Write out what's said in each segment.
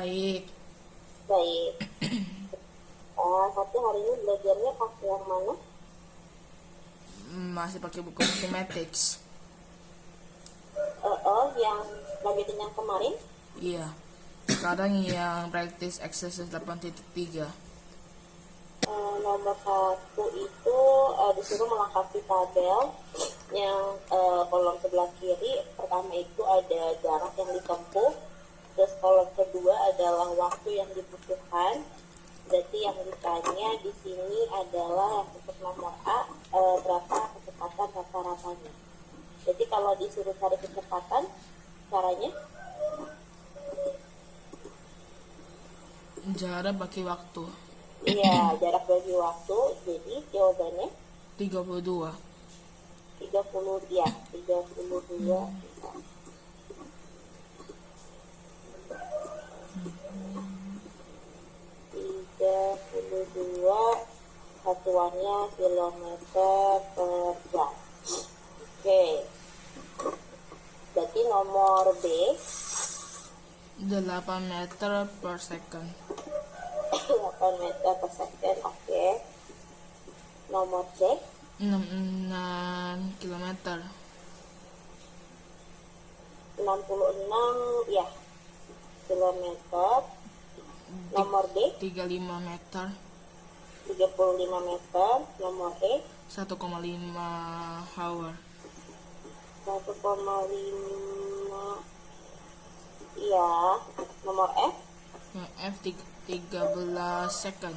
Baik. Baik. Tapi hari ini belajarnya pakai yang mana? Masih pakai buku mathematics. Yang lanjutin yang kemarin? Iya. Sekarang yang practice exercise 8.3. Nomor 1 itu disuruh melengkapi tabel yang kolom sebelah kiri. Pertama itu ada jarak yang ditempuh, terus kolom kedua adalah waktu yang dibutuhkan. Berarti yang ditanya di sini adalah untuk nomor A, berapa kecepatan rata-ratanya. Jadi kalau disuruh cari kecepatan, caranya Jarak bagi waktu. iya, jarak bagi waktu. Jadi jawabannya 32. 30, ya, 32. 32 satuannya kilometer per jam. Oke. Berarti nomor B 8 meter per second. 8 meter per second. Oke. Nomor C 66 kilometer. 66, ya, kilometer. Nomor D 35 meter. 35 meter. Nomor E 1,5 hour. 1,5, iya. Nomor F Yang F 13 second.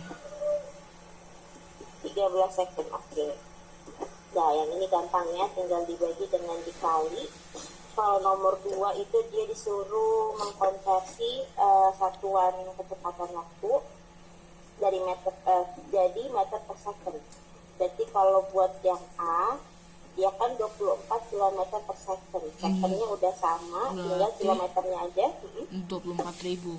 13 second. Oke. Nah, yang ini gampang ya, tinggal dibagi dengan dikali. Kalau nomor 2 itu dia disuruh mengkonversi satuan kecepatan waktu dari meter jadi meter per second. Jadi kalau buat yang A, dia kan 24 km per second. Secondnya udah sama, tinggal kilometernya aja. 24.000.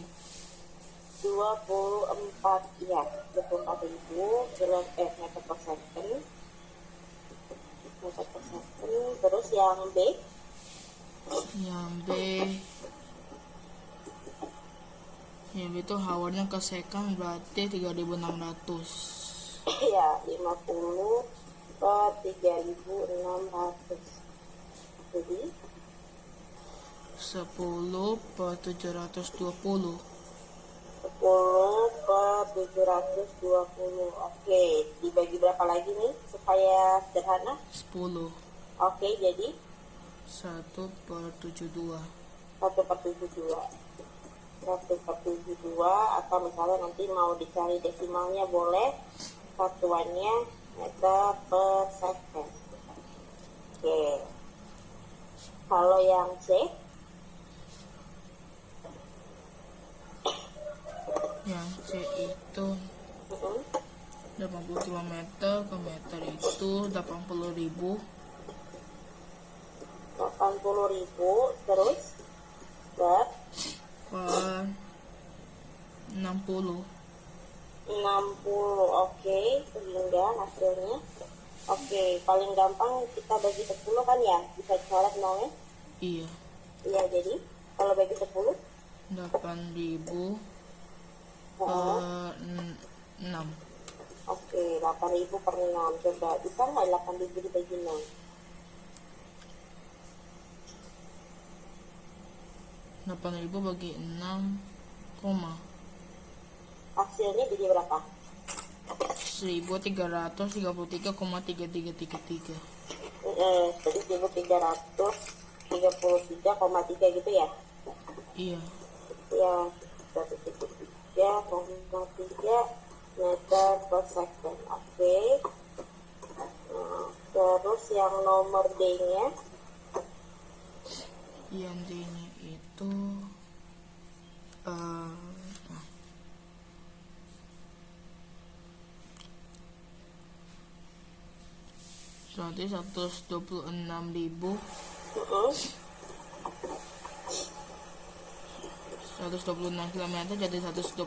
24, ya, 24.000 meter per second. Meter per second. Terus yang B Yang B itu hournya ke second, berarti 3.600. ya 50 per 3.600. Jadi 10 per 720. 10 per 720. Oke, dibagi berapa lagi nih supaya sederhana? 10. Oke, jadi 1 per 72. 1 per 72. 1 per 72, atau misalnya nanti mau dicari desimalnya boleh. Satuannya meter per second. Oke. Kalau yang C Yang C itu 80 km ke meter itu 80.000. 80.000 terus per 60. 60. Oke, sehingga hasilnya paling gampang kita bagi 10 kan ya, bisa coret nolnya. Iya. Iya, jadi kalau bagi 10 8.000 per 6. Oke, 8.000 per 6. Coba bisa nggak 8.000 dibagi 6? 8.000 bagi 6, Hasilnya jadi berapa? 1.333,3333. Jadi 1.333,3 gitu ya? Iya. Ya, 1.3,3 meter per second. Oke. Terus yang nomor D-nya Yang D-nya itu berarti 126.000. 126 km jadi 126.000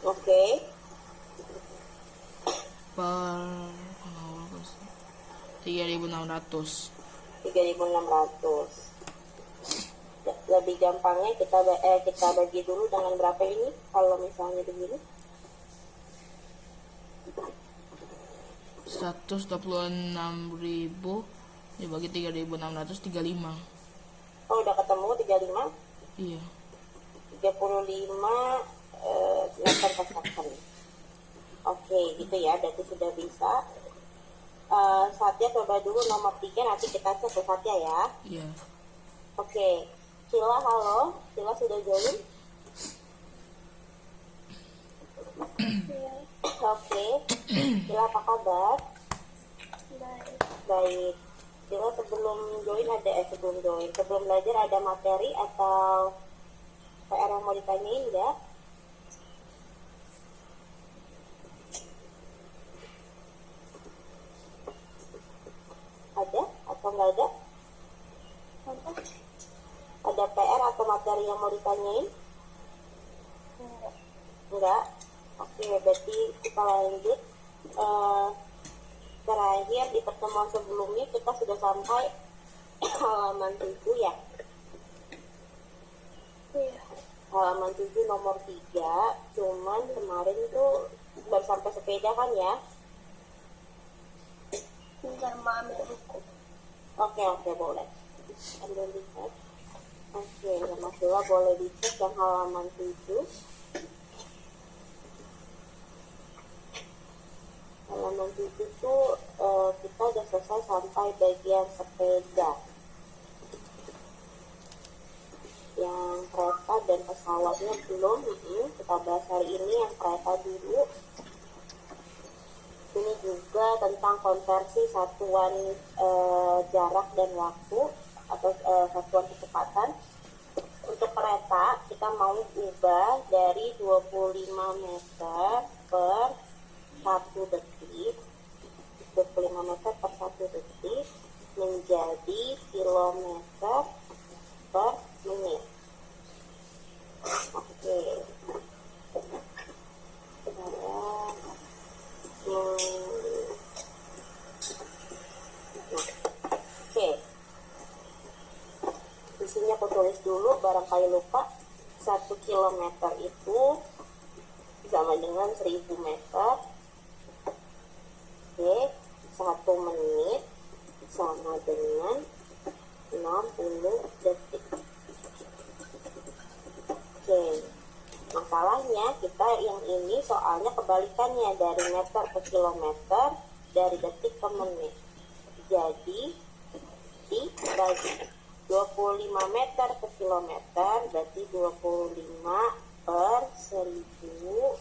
oke, per 3.600. 3.600. Lebih gampangnya kita bagi dulu dengan berapa ini kalau misalnya begini. 126.000 dibagi 3.635. Oh, udah ketemu 35. Iya. 35 meter per second. Oke, gitu ya, berarti sudah bisa. Satya coba dulu nomor 3, nanti kita cek ke Satya ya. Iya. Oke, Sila, halo. Sila sudah join? Oke, Sila apa kabar? Baik. Sila sebelum belajar ada materi atau PR yang mau ditanyain enggak? Ada atau enggak ada? Ada PR atau materi yang mau ditanyain? Enggak. Oke, berarti kita lanjut. Terakhir di pertemuan sebelumnya kita sudah sampai halaman 7 ya. Halaman 7 nomor 3. Cuman kemarin tuh baru sampai sepeda kan ya? Oke, boleh. Ambil dicek. Oke, Mas Dewa boleh dicek yang halaman 7. Halaman 7 tuh kita udah selesai sampai bagian sepeda. Yang kereta dan pesawatnya belum. Kita bahas hari ini yang kereta dulu. Ini juga tentang konversi satuan jarak dan waktu atau satuan kecepatan. Untuk kereta kita mau ubah dari 25 meter per 1 detik, 25 meter per 1 detik menjadi kilometer per menit. Oke. Oke. Isinya aku tulis dulu, barangkali lupa. 1 kilometer itu sama dengan 1000 meter. Oke, 1 menit sama dengan 60 detik. Oke, masalahnya kita yang ini soalnya kebalikannya, dari meter ke kilometer, dari detik ke menit. Jadi dibagi 25 meter ke kilometer berarti 25 per 1000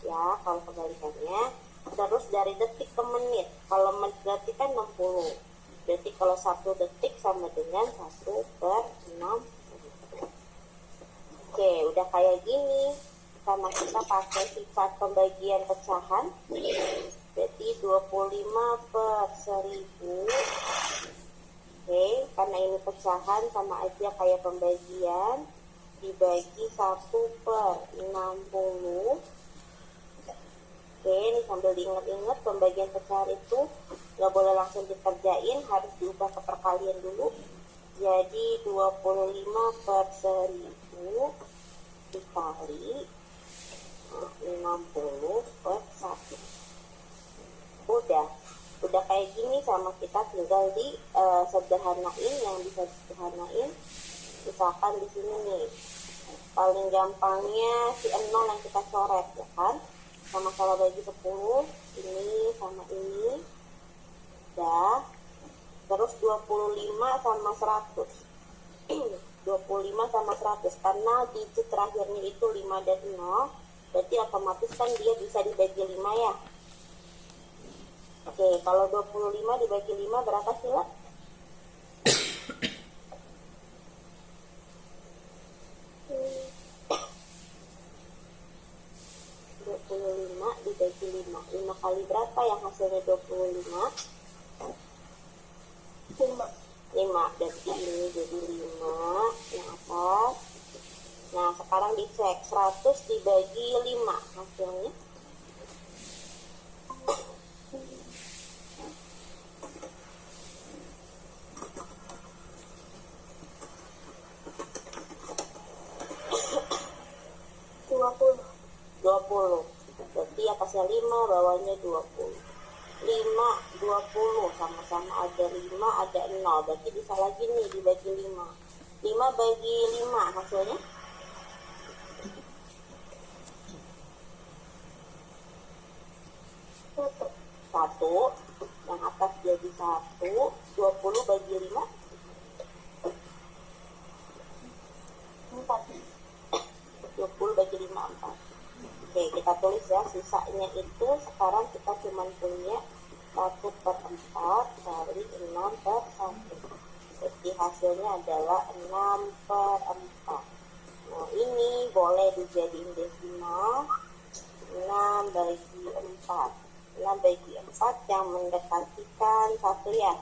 ya kalau kebalikannya. Terus dari detik ke menit, kalau menit berarti kan 60, berarti kalau 1 detik sama dengan 1 per 6. Oke, udah kayak gini. Sama kita pakai sifat pembagian pecahan, berarti 25 per 1000. Oke, karena ini pecahan sama aja kayak pembagian, dibagi 1 per 60. Oke, ini sambil diingat-ingat pembagian pecahan itu nggak boleh langsung dikerjain, harus diubah ke perkalian dulu. Jadi 25 per 1000 dikali 60 per 1. Udah kayak gini, sama kita tinggal di sederhanain yang bisa disederhanain. Misalkan di sini nih, paling gampangnya si 0 yang kita coret ya kan. Sama-sama bagi 10, ini sama ini. Dah. Terus 25 sama 100. 25 sama 100 karena digit terakhirnya itu 5 dan 0, berarti otomatis kan dia bisa dibagi 5 ya. Oke, kalau 25 dibagi 5 berapa sih, Lah? 25 dibagi 5. 5 kali berapa yang hasilnya 25? 5. Berarti ini jadi 5 yang atas. Nah, sekarang dicek 100 dibagi 5 hasilnya. Berarti atasnya 5, bawahnya 20. 5, 20, sama-sama ada 5, ada 0. Berarti bisa lagi nih dibagi 5. 5 bagi 5 hasilnya? Satu. Yang atas jadi 1. 20 bagi 5? 4. 20 bagi 5, 4. Oke, kita tulis ya, sisanya itu sekarang kita cuma punya 1/4 kali 6/1. Jadi hasilnya adalah 6/4. Nah, ini boleh dijadiin desimal. 6 bagi 4. 6 bagi 4 yang mendekatikan 1 ya.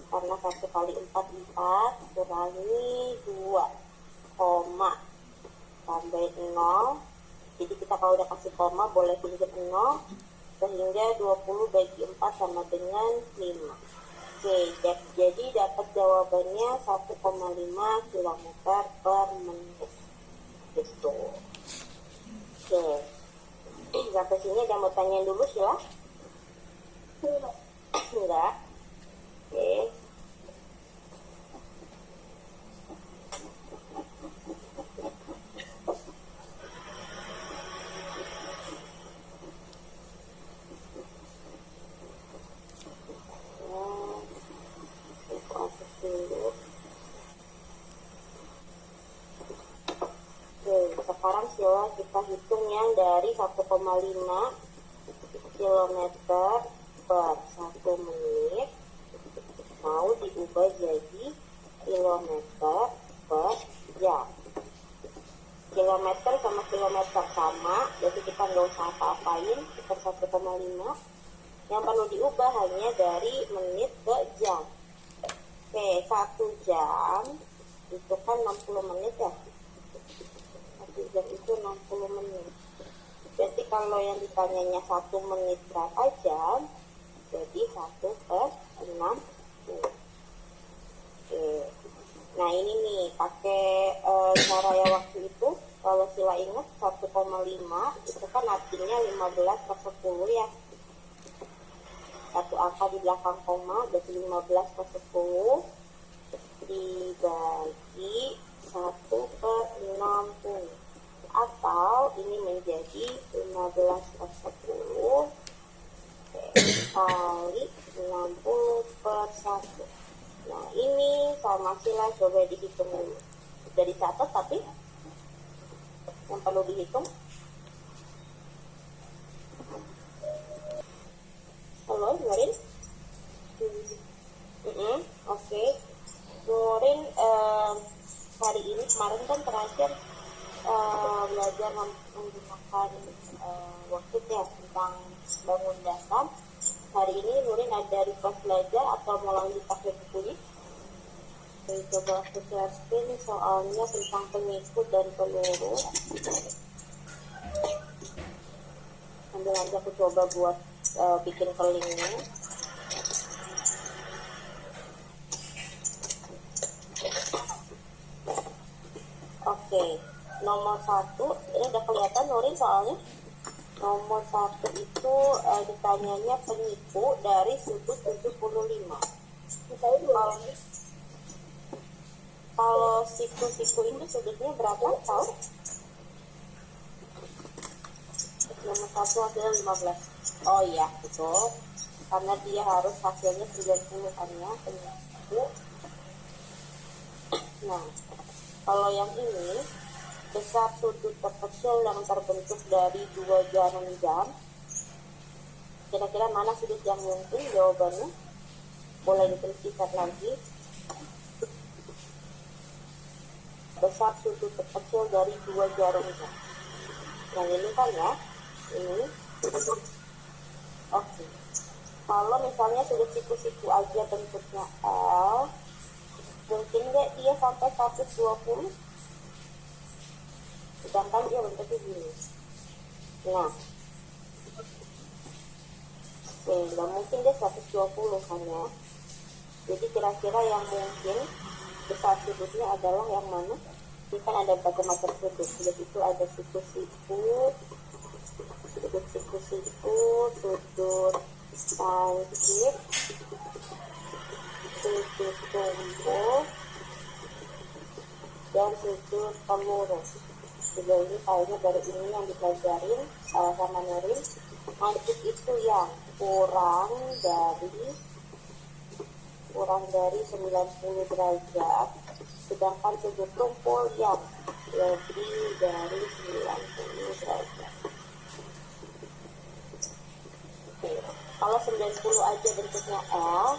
Karena 1 kali 4, 4. Kurangi 2, koma. Tambah 0. Jadi kita kalau udah kasih koma boleh pinjam 0. Sehingga 20 bagi 4 sama dengan 5. Oke, jadi dapat jawabannya 1,5 km per menit. Gitu. Oke. Sampai sini ada mau tanya dulu sila? Enggak. Oke. Sekarang sila kita hitung yang dari 1,5 km per 1 menit mau diubah jadi kilometer per jam. Kilometer sama kilometer sama, jadi kita nggak usah apa-apain, per 1,5. Yang perlu diubah hanya dari menit ke jam. Oke, 1 jam itu kan 60 menit ya. 1 jam itu 60 menit. Jadi kalau yang ditanyanya 1 menit berapa jam, jadi 1/60. Oke. Nah ini nih pakai cara yang waktu itu, kalau sila ingat 1,5 itu kan artinya 15/10 ya. Satu angka di belakang koma, berarti 15/10 dibagi 1/60. Atau ini menjadi 15/10 kali 60/1. Nah ini sama sila coba dihitung dulu. Sudah dicatat tapi yang perlu dihitung. Halo, Nurin? Oke. Nurin hari ini kemarin kan terakhir belajar menggunakan worksheet ya tentang bangun dasar. Hari ini Nurin ada request belajar atau mau lanjut pakai bukunya? Coba aku share screen soalnya tentang pengikut dan peluru. Sambil nanti aku coba buat bikin kelingnya. Oke, nomor 1 ini udah kelihatan Nurin soalnya. Nomor 1 itu ditanyanya penyiku dari sudut 75. Kalau siku-siku ini sudutnya berapa tahu? Nomor 1 hasilnya 15. Oh iya, betul. Karena dia harus hasilnya 90 kan ya, penyiku. Nah, kalau yang ini besar sudut terkecil yang terbentuk dari 2 jarum jam. Kira-kira mana sudut yang mungkin jawabannya? Boleh dituliskan lagi. Besar sudut terkecil dari 2 jarum jam. Yang ini kan ya, ini. Oke. Kalau misalnya sudut siku-siku aja bentuknya L, mungkin nggak dia sampai 120? Sedangkan dia bentuknya gini. Nah, nggak mungkin dia 120 kan ya. Jadi kira-kira yang mungkin besar sudutnya adalah yang mana? Ini kan ada berbagai macam sudut. Sudut itu ada siku-siku, sudut siku-siku, sudut lancip, sudut tumpul, dan sudut pelurus. Juga ini kayaknya dari ini yang dipelajarin sama Nurin. Lancip itu yang kurang dari 90 derajat, sedangkan sudut tumpul yang lebih dari 90 derajat. Oke. Kalau 90 aja bentuknya L,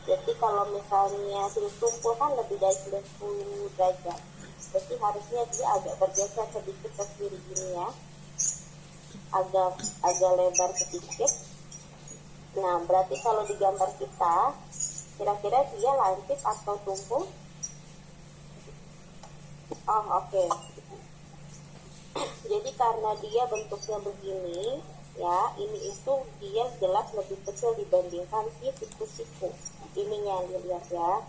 berarti kalau misalnya sudut tumpul kan lebih dari 90 derajat, berarti harusnya dia agak bergeser sedikit ke kiri gini ya, agak lebar sedikit. Nah, berarti kalau di gambar kita, kira-kira dia lancip atau tumpul? Oh, oke. Jadi karena dia bentuknya begini, ya, ini itu dia jelas lebih kecil dibandingkan si siku-siku. Ininya yang dilihat ya.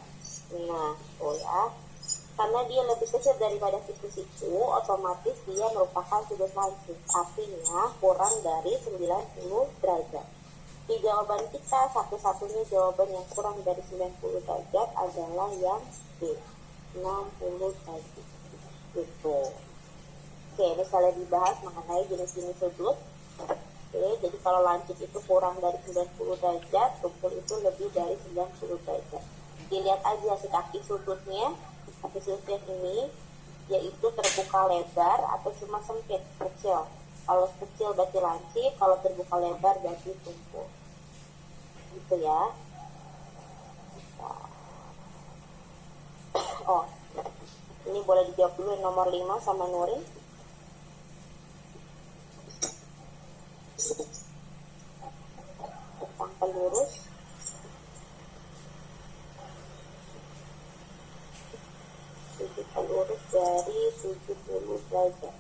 Nah, oh ya. Karena dia lebih kecil daripada siku-siku, otomatis dia merupakan sudut lancip. Artinya kurang dari 90 derajat. Di jawaban kita, satu-satunya jawaban yang kurang dari 90 derajat adalah yang B, 60 derajat. Gitu. Oke, ini sekalian dibahas mengenai jenis-jenis sudut. Oke, jadi kalau lancip itu kurang dari 90 derajat, tumpul itu lebih dari 90 derajat. Dilihat aja si kaki sudutnya ini, yaitu terbuka lebar atau cuma sempit, kecil. Kalau kecil berarti lancip, kalau terbuka lebar berarti tumpul. Gitu ya. Oh, ini boleh dijawab dulu yang nomor 5 sama Nurin. Tentang pelurus. Sudut pelurus dari 70 derajat.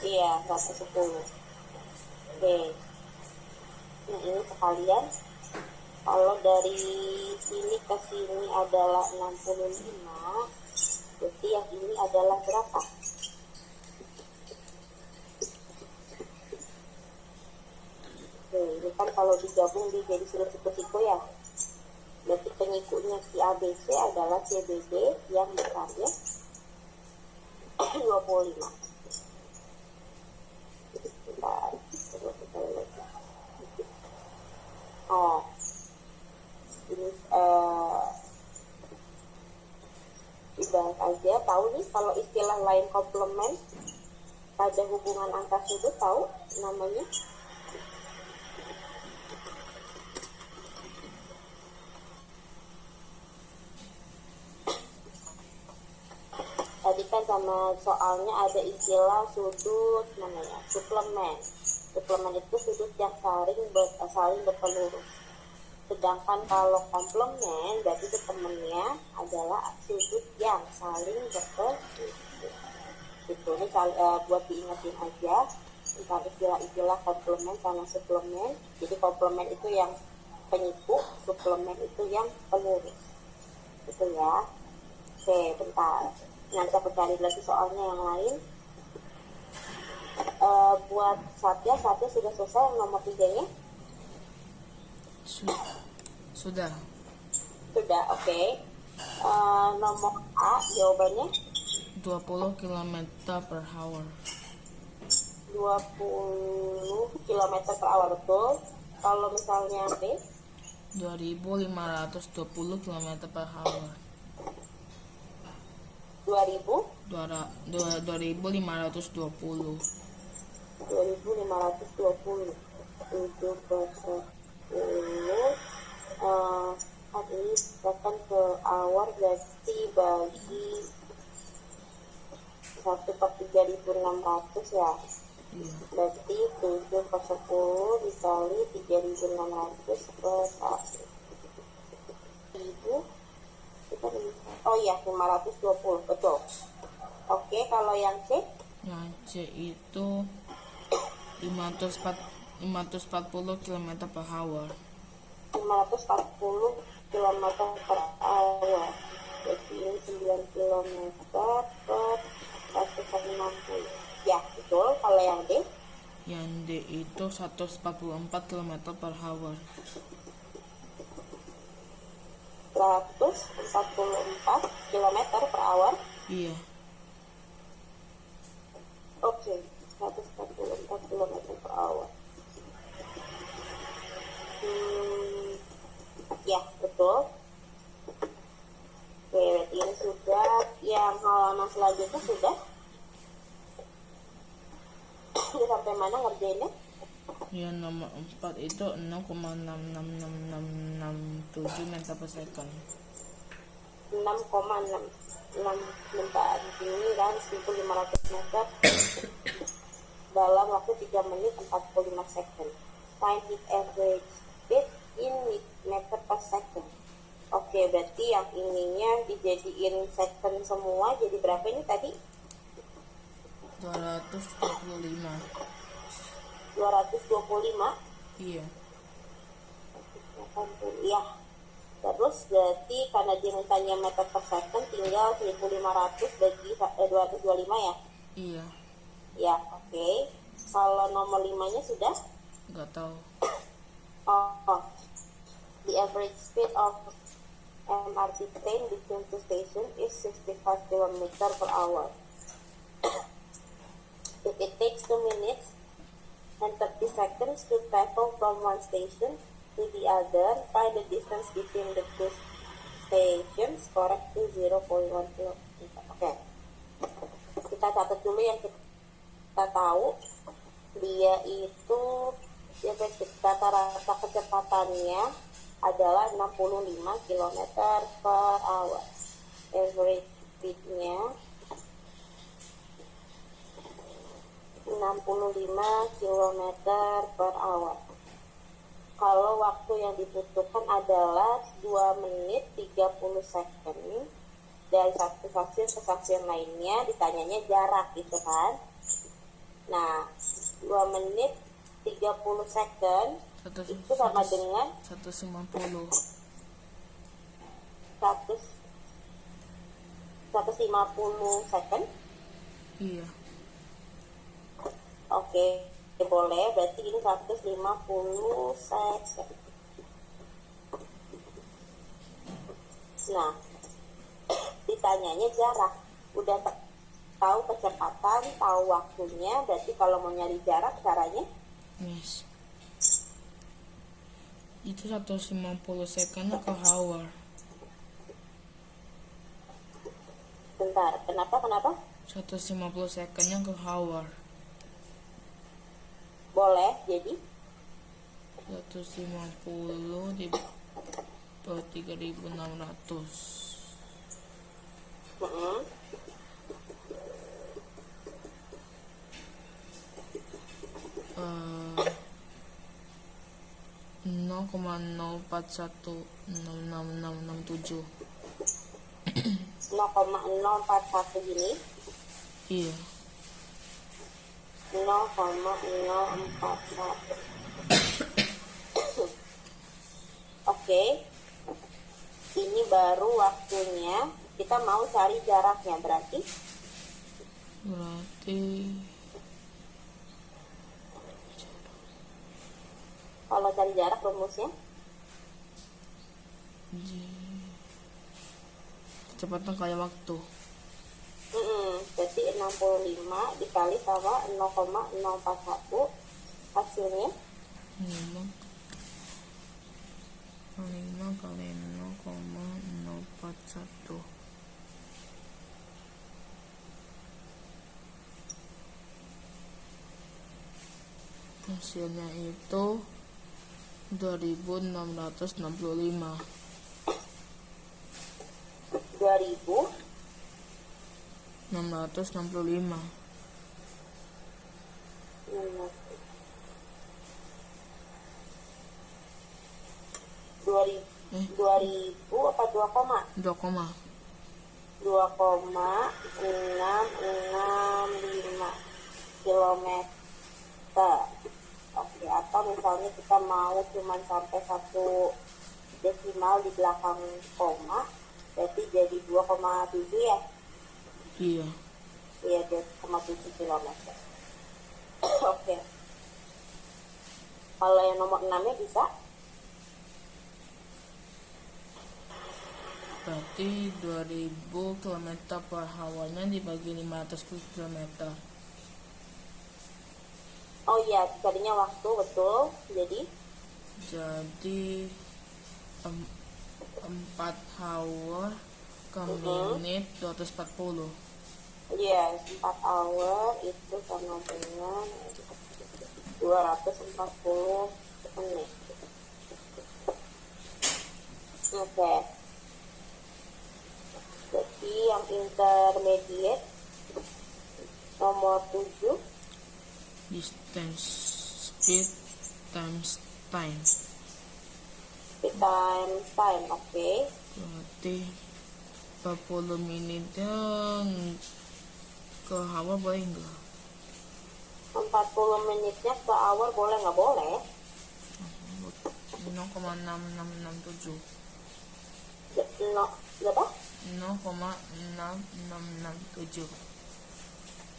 Iya, 110. Oke. Nah, ini sekalian, kalau dari sini ke sini adalah 65, berarti yang ini adalah berapa? Oke, ini kan kalau digabung dia jadi sudut siku-siku ya. Berarti penyikunya si ABC adalah CBD yang besarnya 25. Oh, ini dibahas aja. Tahu nih kalau istilah lain komplement pada hubungan angka sudut, tahu namanya? Tadi kan sama soalnya ada istilah sudut namanya suplemen. Suplemen itu sudut yang saling berpelurus. Sedangkan kalau komplement berarti itu temennya adalah sudut yang saling berpelurus. Gitu. Ini buat diingetin aja tentang istilah-istilah komplement sama suplemen. Jadi komplement itu yang penyiku, suplemen itu yang pelurus. Gitu ya. Oke, bentar. Nanti aku cari lagi soalnya yang lain. Buat Satya sudah selesai yang nomor 3-nya? Sudah. Sudah, oke. Nomor A jawabannya 20 km per hour. 20 km per hour, betul. Kalau misalnya B 2520 km per hour. 2520 2520. 7 per 10 kan ini second per hour, berarti bagi 1 per 3600 ya. Iya. Berarti 7 per 10 dikali 3600 per 1 ribu. Oh iya, 520, betul. Oke, kalau yang C? Yang C itu 540 km per hour. 540 km per hour. Jadi ini 9 km D itu 144 km per hour. 144 km per hour. Iya. Oke, 144 km per hour. Ya, betul. Oke, berarti ini sudah. Yang halaman selanjutnya sudah. Sampai mana ngerjainnya? Yang nomor 4 itu 0,66667 meter per second. 6,6 bentar ini kan 1500 meter dalam waktu 3 menit 45 second. Find its average speed in meter per second. Oke, berarti yang ininya dijadiin second semua, jadi berapa ini tadi? 225. 225. Iya. Ya. Terus berarti karena dia mintanya meter per second, tinggal 1500 bagi 225 ya? Iya. Ya, oke. Kalau nomor 5-nya sudah? Nggak tahu. Oh, the average speed of MRT train between two stations is 65 km per hour. If it takes 2 minutes and 30 seconds to travel from one station to the other, find the distance between the two stations, correct to 0.1 km. Oke. Kita catat dulu yang kita tahu. Dia itu rata-rata kecepatannya adalah 65 km per hour. Average speednya 65 km per hour. Kalau waktu yang dibutuhkan adalah 2 menit 30 second dari satu stasiun ke stasiun lainnya, ditanyanya jarak gitu kan. Nah, 2 menit 30 second itu sama dengan 150. 150 second. Iya. Oke, boleh. Berarti ini 150 second. Nah, ditanyanya jarak. Udah tahu kecepatan, tahu waktunya. Berarti kalau mau nyari jarak, caranya? Yes. Itu 150 second ke hour. Bentar, kenapa? 150 secondnya ke hour. Boleh, jadi 150 di per 3600. mm-mm. Uh, 0,04166667. 0,041 gini. Iya. 0,041. Oke. Ini baru waktunya. Kita mau cari jaraknya, berarti kalau cari jarak rumusnya kecepatan kayak waktu. Berarti 65 dikali sama 0,041 hasilnya 5 kali 0,041. Hasilnya itu 2665. 665. 2000 apa 2 koma? 2,665 kilometer. Oke, atau misalnya kita mau cuman sampai 1 desimal di belakang koma, berarti jadi 2,7 ya? Iya. Iya, 2,7 kilometer. Oke. Kalau yang nomor 6-nya bisa? Berarti 2000 km per hour-nya dibagi 500 km. Oh iya, tadinya waktu, betul. Jadi Jadi 4 hour ke menit 240. yes, 4 hour itu sama dengan 240 menit. Oke. Jadi yang intermediate nomor 7 Distance, speed times time. speed times time, oke. Berarti 40 menitnya ke hour boleh enggak? 40 menitnya ke hour boleh nggak boleh? 0,6667. No, berapa? 0,6667.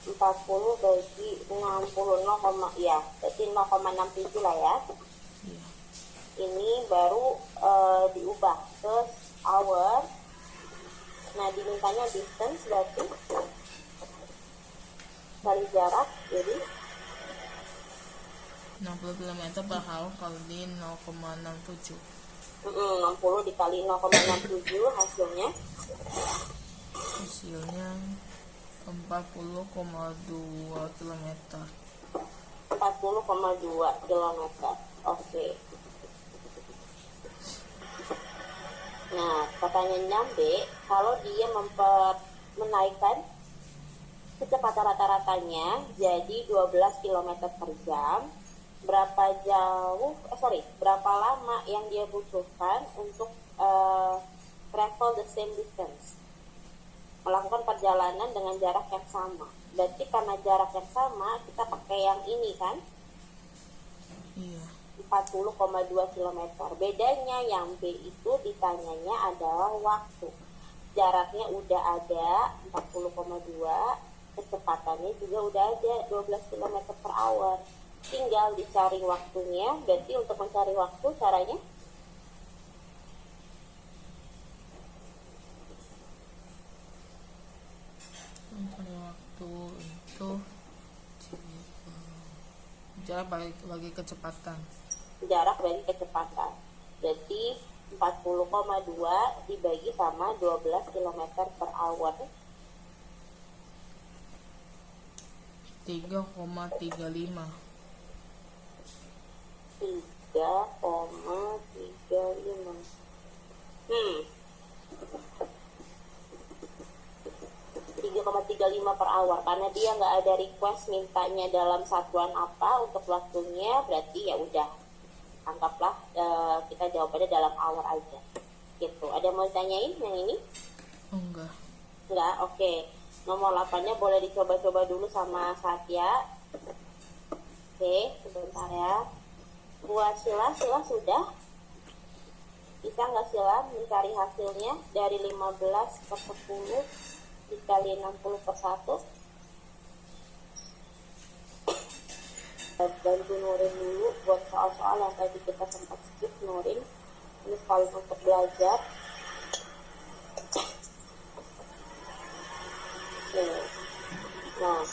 40 bagi 60, 0, ya, berarti 0,67 lah ya. Iya. Ini baru diubah ke hour. Nah, dimintanya distance berarti kali jarak, jadi 60 km per hour kali 0,67. 60 dikali 0,67 hasilnya Hasilnya 40,2 km. 40,2 km. Oke. Nah, pertanyaannya B, kalau dia menaikkan kecepatan rata-ratanya jadi 12 km per jam, berapa lama yang dia butuhkan untuk travel the same distance, melakukan perjalanan dengan jarak yang sama. Berarti karena jarak yang sama, kita pakai yang ini kan, Iya. 40,2 km. Bedanya yang B itu ditanyanya adalah waktu. Jaraknya udah ada 40,2, kecepatannya juga udah ada 12 km per hour. Tinggal dicari waktunya. Berarti untuk mencari waktu caranya Mencari waktu itu jarak bagi kecepatan. jarak bagi kecepatan. Berarti 40,2 dibagi sama 12 km per hour 3,35. 3,35. 3,35 per hour, karena dia nggak ada request mintanya dalam satuan apa untuk waktunya, berarti ya udah anggaplah kita jawabannya dalam hour aja gitu. Ada mau ditanyain yang ini? Enggak. Enggak, oke. Nomor 8-nya boleh dicoba-coba dulu sama Satya. Oke, sebentar ya. Buat Sila sudah? Bisa nggak Sila mencari hasilnya dari 15 per 10 dikali 60 per 1? Bantu Nurin dulu buat soal-soal yang tadi kita sempat skip. Nurin, ini sekali untuk belajar. Nah,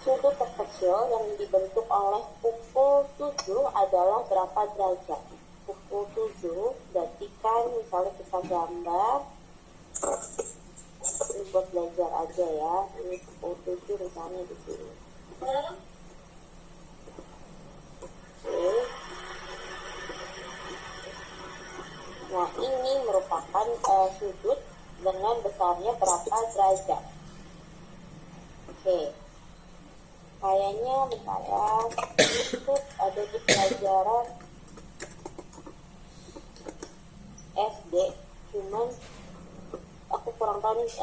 sudut terkecil yang dibentuk oleh pukul 7 adalah berapa derajat? Pukul 7 berarti kan misalnya kita gambar, ini buat belajar aja ya. Ini pukul 7 misalnya di sini. Oke. Nah, ini merupakan sudut dengan besarnya berapa derajat. Oke. Kayaknya bentar ya, itu ada di pelajaran SD, cuman aku kurang tahu nih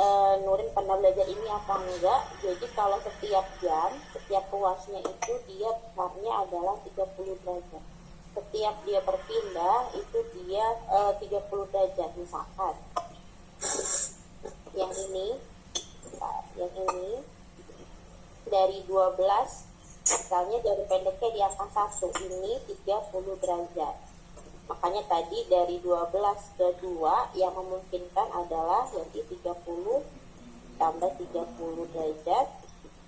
Nurin pernah belajar ini apa enggak. Jadi kalau setiap jam, setiap ruasnya itu dia besarnya adalah 30 derajat. Setiap dia berpindah itu dia 30 derajat. Misalkan yang ini dari 12 Misalnya jarum pendeknya di angka 1, ini 30 derajat. Makanya tadi dari 12 ke 2 yang memungkinkan adalah yaitu 30 tambah 30 derajat,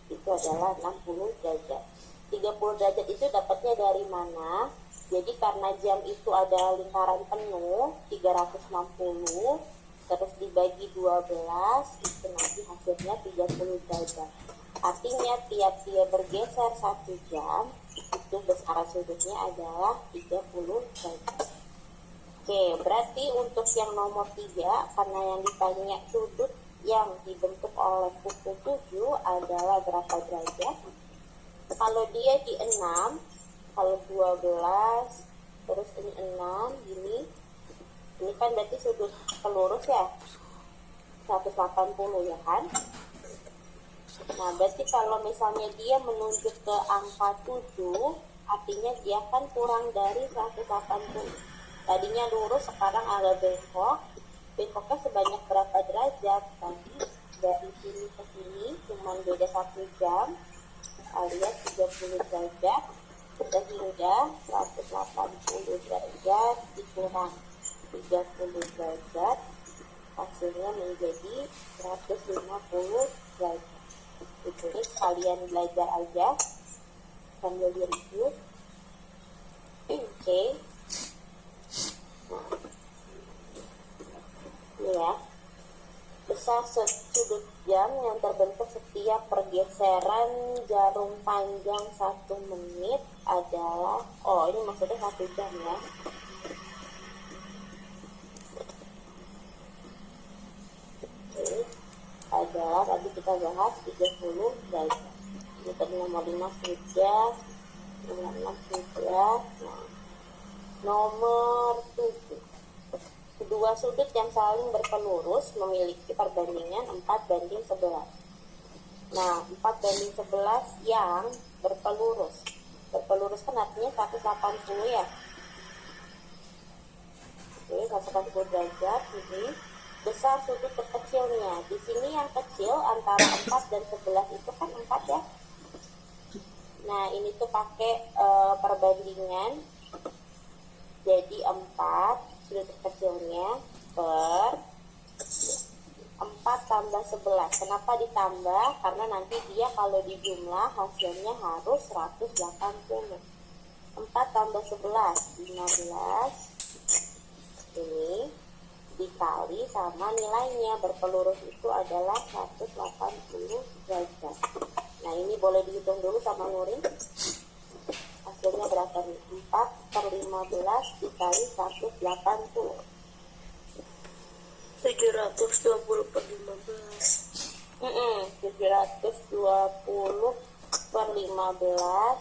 itu adalah 60 derajat. 30 derajat itu dapatnya dari mana? Jadi karena jam itu ada lingkaran penuh 360, terus dibagi 12, itu nanti hasilnya 30 derajat. Artinya tiap dia bergeser 1 jam, itu besaran sudutnya adalah 30 derajat. Oke, berarti untuk yang nomor 3, karena yang ditanya sudut yang dibentuk oleh pukul 7 adalah berapa derajat? Kalau dia di 6, kalau 12, terus ini 6, ini kan berarti sudut pelurus ya, 180 ya kan? Nah, berarti kalau misalnya dia menunjuk ke angka 7, artinya dia kan kurang dari 180. Tadinya lurus, sekarang agak bengkok. Bengkoknya sebanyak berapa derajat? Tadi dari sini ke sini cuma beda 1 jam alias 30 derajat, sehingga 180 derajat dikurang 30 derajat, hasilnya menjadi 150 derajat. Ini sekalian belajar aja sambil direview. Oke. Ini ya, besar sudut jam yang terbentuk setiap pergeseran jarum panjang 1 menit adalah, ini maksudnya 1 jam ya. Oke, adalah tadi kita bahas 30 derajat. Ini tadi nomor 5 sudah, nomor 6 sudah. Nah, nomor 7, kedua sudut yang saling berpelurus memiliki perbandingan 4:11. Nah, 4:11 yang berpelurus. Berpelurus kan artinya 180 ya. Oke, 180 derajat. Ini besar sudut terkecilnya. Di sini yang kecil antara 4 dan 11 itu kan 4 ya. Nah, ini tuh pakai perbandingan. Jadi 4 sudut terkecilnya per 4 tambah 11. Kenapa ditambah? Karena nanti dia kalau dijumlah hasilnya harus 180. 4 tambah 11, 15. Ini dikali sama nilainya berpelurus itu adalah 180 derajat. Nah, ini boleh dihitung dulu sama Nurin. Hasilnya berapa nih? 4 per 15 dikali 180. 720 per 15. 720 per 15.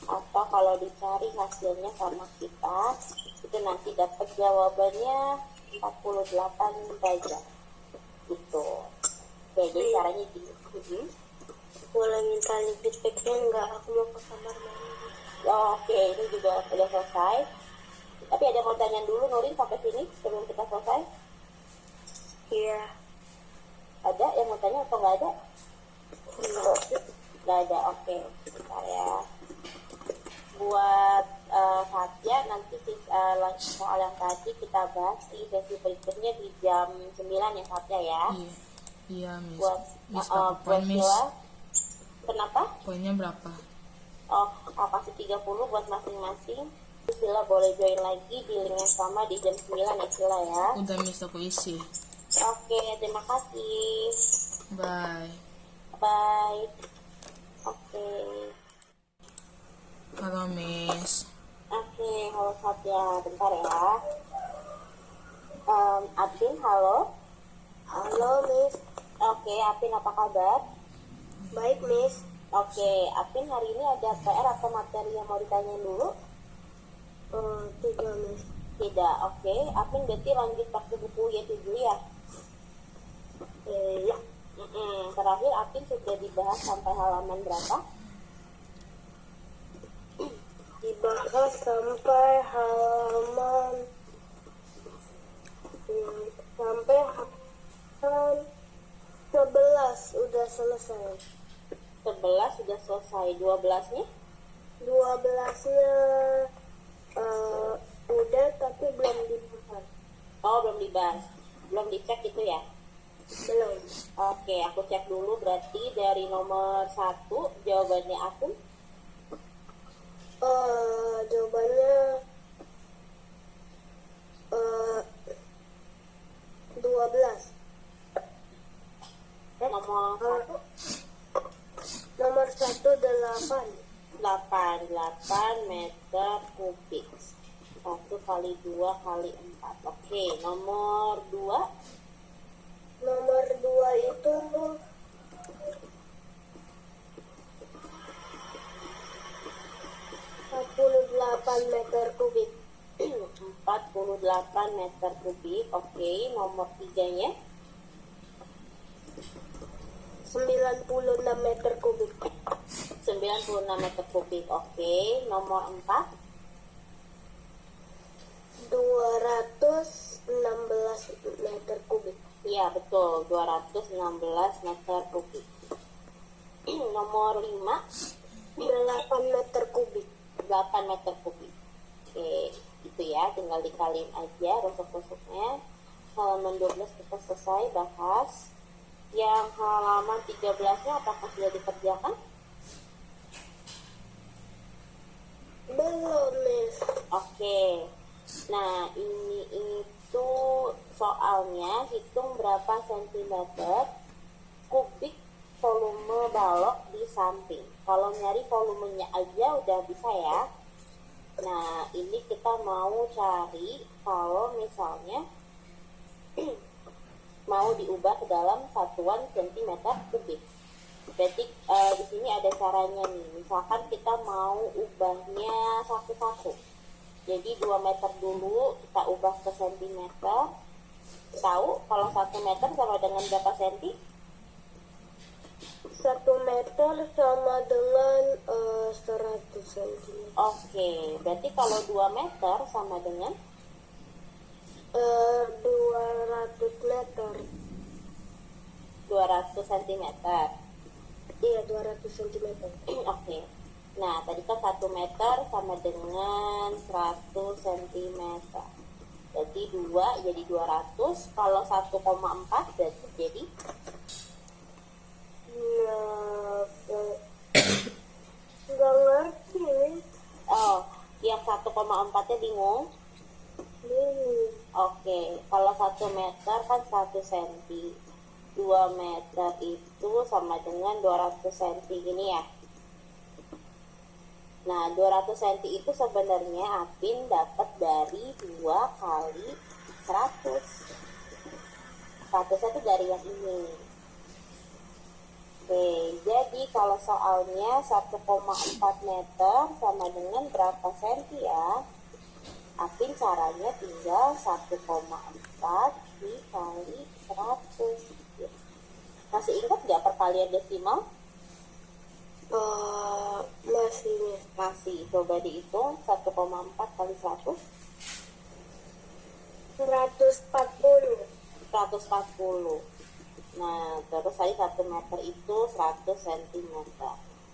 Atau kalau dicari hasilnya sama kita, itu nanti dapat jawabannya 48 derajat. Gitu. Oke, jadi caranya gini. Boleh minta link feedbacknya enggak? Aku mau ke kamar mandi. Oke, ini juga udah selesai. Tapi ada mau tanya dulu Nurin sampai sini sebelum kita selesai? Iya. Ada yang mau tanya atau nggak ada? Enggak. Nggak ada, oke. Bentar ya. Buat Satya, nanti soal yang tadi kita bahas di sesi berikutnya di jam 9 ya Satya ya. Iya, Miss. Buat Miss berapa poin, Miss? Sheila, kenapa? Poinnya berapa? Aku kasih 30 buat masing-masing. Sila boleh join lagi di link yang sama di jam 9 ya Sila ya. Udah, Miss, aku isi. Oke, terima kasih. Bye. Bye. Oke. Halo, Miss. Oke, halo Satya. Bentar ya. Apin, halo. Halo, Miss. Oke, Apin apa kabar? Baik, Miss. Oke, Apin hari ini ada PR atau materi yang mau ditanyain dulu? Tidak, Miss. Tidak, oke. Apin berarti lanjut pakai buku Y7 ya? Iya. Terakhir Apin sudah dibahas sampai halaman berapa? Dibahas sampai halaman sampai halaman 11 udah selesai. 11 sudah selesai. 12-nya? 12-nya udah tapi belum dibahas. Oh, belum dibahas. Belum dicek itu ya? Belum. Oke, aku cek dulu. Berarti dari nomor 1 jawabannya aku. Jawabannya 12. Nomor 1 Nomor 1 8. 8 meter kubik. 1 kali 2 kali 4. Oke, nomor 2. Nomor 2 itu 48 meter kubik. 48 meter kubik. Oke, nomor 3-nya 96 meter kubik. 96 meter kubik. Oke, nomor 4 216 meter kubik. Iya, betul, 216 meter kubik. Nomor 5 8 meter kubik. 8 meter kubik. Oke, itu ya, tinggal dikaliin aja rusuk-rusuknya. Halaman 12 kita selesai bahas. Yang halaman 13-nya apakah sudah dikerjakan? Belum, Miss. Oke. Nah, ini itu soalnya hitung berapa sentimeter kubik volume balok di samping. Kalau nyari volumenya aja udah bisa ya. Nah, ini kita mau cari kalau misalnya mau diubah ke dalam satuan sentimeter kubik. Berarti di sini ada caranya nih. Misalkan kita mau ubahnya satu-satu. Jadi 2 meter dulu kita ubah ke sentimeter. Tahu kalau 1 meter sama dengan berapa senti? 1 meter sama dengan 100 cm. Oke, berarti kalau 2 meter sama dengan 200 meter. 200 cm. Iya, 200 cm. Oke. Nah, tadi kan 1 meter sama dengan 100 cm. Jadi 2 jadi 200. Kalau 1,4 berarti jadi Nggak ngerti, Miss. oh, yang 1,4-nya bingung. Oke, kalau 1 meter kan 100 cm. 2 meter itu sama dengan 200 cm gini ya. Nah, 200 cm itu sebenarnya Apin dapat dari 2 kali 100. 100 itu dari yang ini. Oke, jadi kalau soalnya 1,4 meter sama dengan berapa senti ya? Apin caranya tinggal 1,4 dikali 100. Masih ingat nggak perkalian desimal? Masih, Miss. Masih. Coba dihitung 1,4 kali 100. 140. 140. Nah, terus tadi 1 meter itu 100 cm.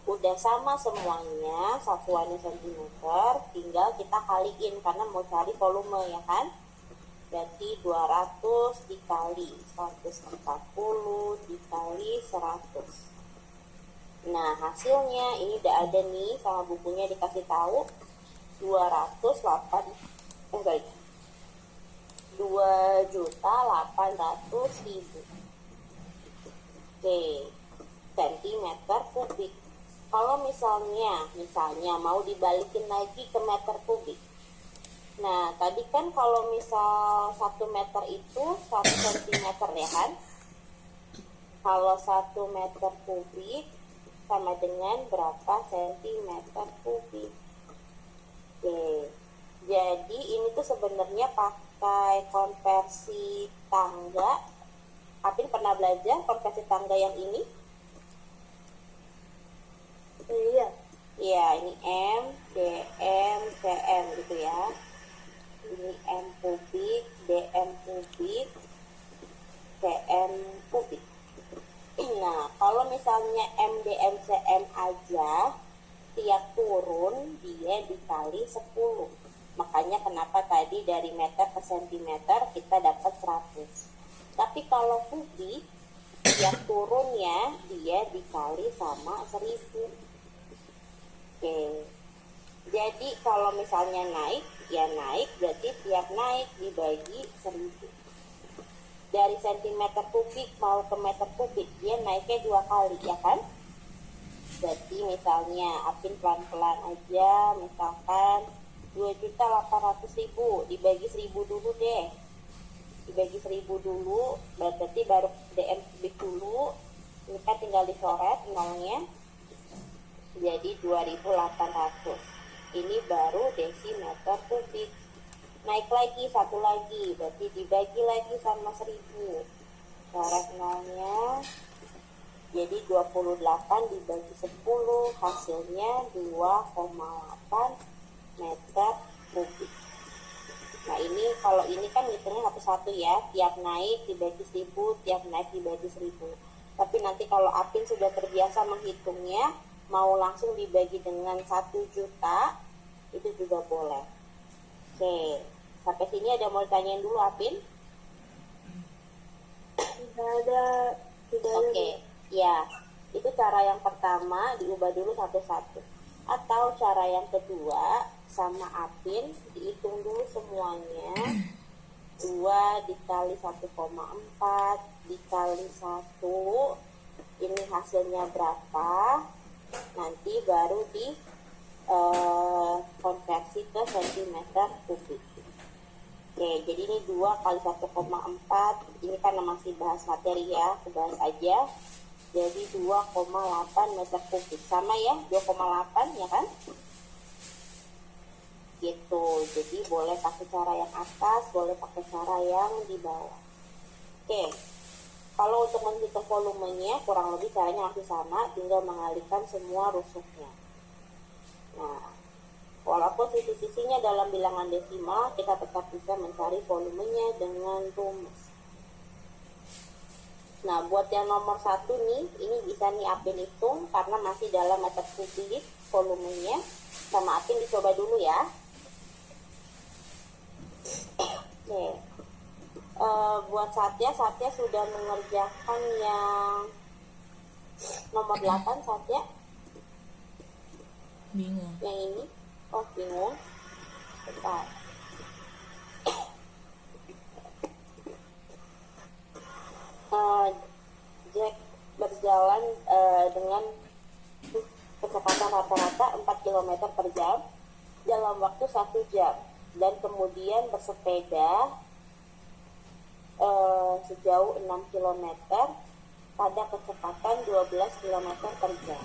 Udah sama semuanya, satuannya cm, tinggal kita kaliin karena mau cari volume ya kan. Berarti 200 dikali 140 dikali 100. Nah, hasilnya ini udah ada nih sama bukunya dikasih tahu 2.800.000 sentimeter kubik. Kalau misalnya mau dibalikin lagi ke meter kubik. Nah, tadi kan kalau misal 1 meter itu 1 cm ya kan? Kalau 1 meter kubik sama dengan berapa sentimeter kubik? Oke. Jadi ini tuh sebenarnya pakai konversi tangga. Apin pernah belajar konversi tangga yang ini? Iya. Iya, ini M, dm, cm gitu ya. Ini M kubik, dm kubik, cm kubik. Nah, kalau misalnya MDMCM aja, tiap turun dia dikali 10. Makanya kenapa tadi dari meter ke sentimeter kita dapat 100. Tapi kalau kubik, tiap turunnya dia dikali sama 1000. Oke. Jadi kalau misalnya naik, ya naik berarti tiap naik dibagi 1000. Dari sentimeter kubik mau ke meter kubik, dia naiknya 2 kali, ya kan? Berarti misalnya Apin pelan-pelan aja, misalkan 2.800.000 dibagi 1000 dulu deh. Dibagi 1000 dulu, berarti baru DM kubik dulu. Ini kan tinggal dicoret nolnya. Jadi 2.800. Ini baru desimeter kubik. Naik lagi, satu lagi, berarti dibagi lagi sama 1000. Coret nolnya. Jadi 28 dibagi 10, hasilnya 2,8 meter kubik. Nah ini kalau ini kan hitungnya satu-satu ya, tiap naik dibagi 1000, tiap naik dibagi 1000. Tapi nanti kalau Apin sudah terbiasa menghitungnya, mau langsung dibagi dengan 1 juta, itu juga boleh. Oke, sampai sini ada mau tanyain dulu Apin? Tidak ada. Oke, ya itu cara yang pertama, diubah dulu satu-satu. Atau cara yang kedua, sama Apin dihitung dulu semuanya. 2 dikali 1,4 dikali 1, ini hasilnya berapa, nanti baru di konversi ke sentimeter kubik. Oke, jadi ini 2 kali 1,4, ini karena masih bahas materi ya, aku bahas aja. Jadi 2,8 meter kubik, sama ya, 2,8 ya kan? Gitu, jadi boleh pakai cara yang atas, boleh pakai cara yang di bawah. Oke, kalau untuk menghitung volumenya kurang lebih caranya masih sama, tinggal mengalihkan semua rusuknya. Nah, walaupun sisi-sisinya dalam bilangan desimal, kita tetap bisa mencari volumenya dengan rumus. Nah, buat yang nomor 1 nih, ini bisa nih Apin hitung karena masih dalam meter kubik volumenya. Sama Apin dicoba dulu ya. Oke. Buat Satya sudah mengerjakan yang nomor 8 Satya. Bingung. Yang ini, oh bingung. Bentar. Jack berjalan dengan kecepatan rata-rata 4 km per jam dalam waktu 1 jam dan kemudian bersepeda sejauh 6 km pada kecepatan 12 km per jam.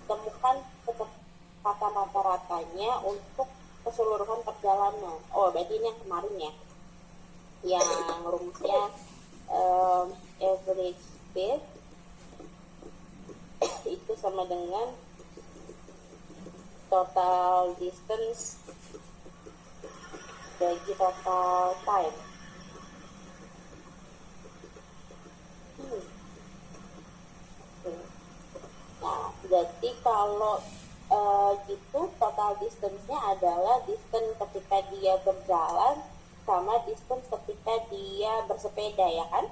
Temukan kecepatan rata-ratanya untuk keseluruhan perjalanan. Oh, berarti ini yang kemarin ya. Yang rumusnya average speed itu sama dengan total distance bagi total time. Nah, berarti kalau gitu total distance-nya adalah distance ketika dia berjalan sama distance ketika dia bersepeda, ya kan?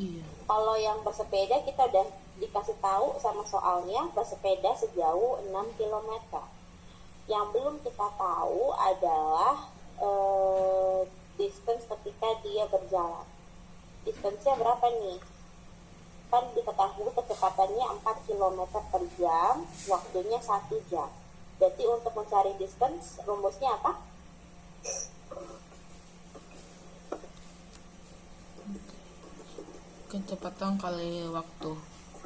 Iya. Kalau yang bersepeda kita udah dikasih tahu sama soalnya bersepeda sejauh 6 km. Yang belum kita tahu adalah distance ketika dia berjalan. Distance-nya berapa nih? Kan diketahui kecepatannya 4 km per jam, waktunya 1 jam. Berarti untuk mencari distance, rumusnya apa? Kecepatan kali waktu.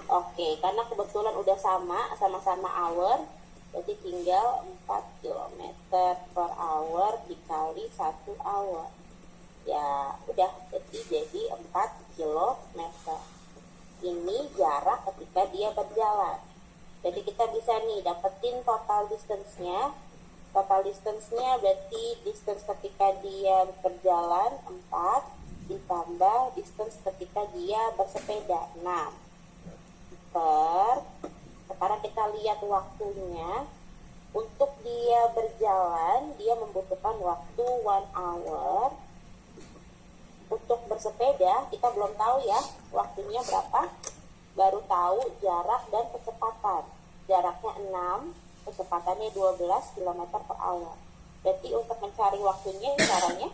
Oke, karena kebetulan udah sama-sama hour, jadi tinggal 4 km per hour dikali 1 hour. Ya, udah jadi 4 km. Ini jarak ketika dia berjalan. Jadi kita bisa nih dapetin total distance-nya. Total distance-nya berarti distance ketika dia berjalan 4 ditambah distance ketika dia bersepeda 6. Sekarang kita lihat waktunya. Untuk dia berjalan, dia membutuhkan waktu 1 hour. Untuk bersepeda, kita belum tahu ya waktunya berapa. Baru tahu jarak dan kecepatan. Jaraknya 6, kecepatannya 12 km per hour. Berarti untuk mencari waktunya, caranya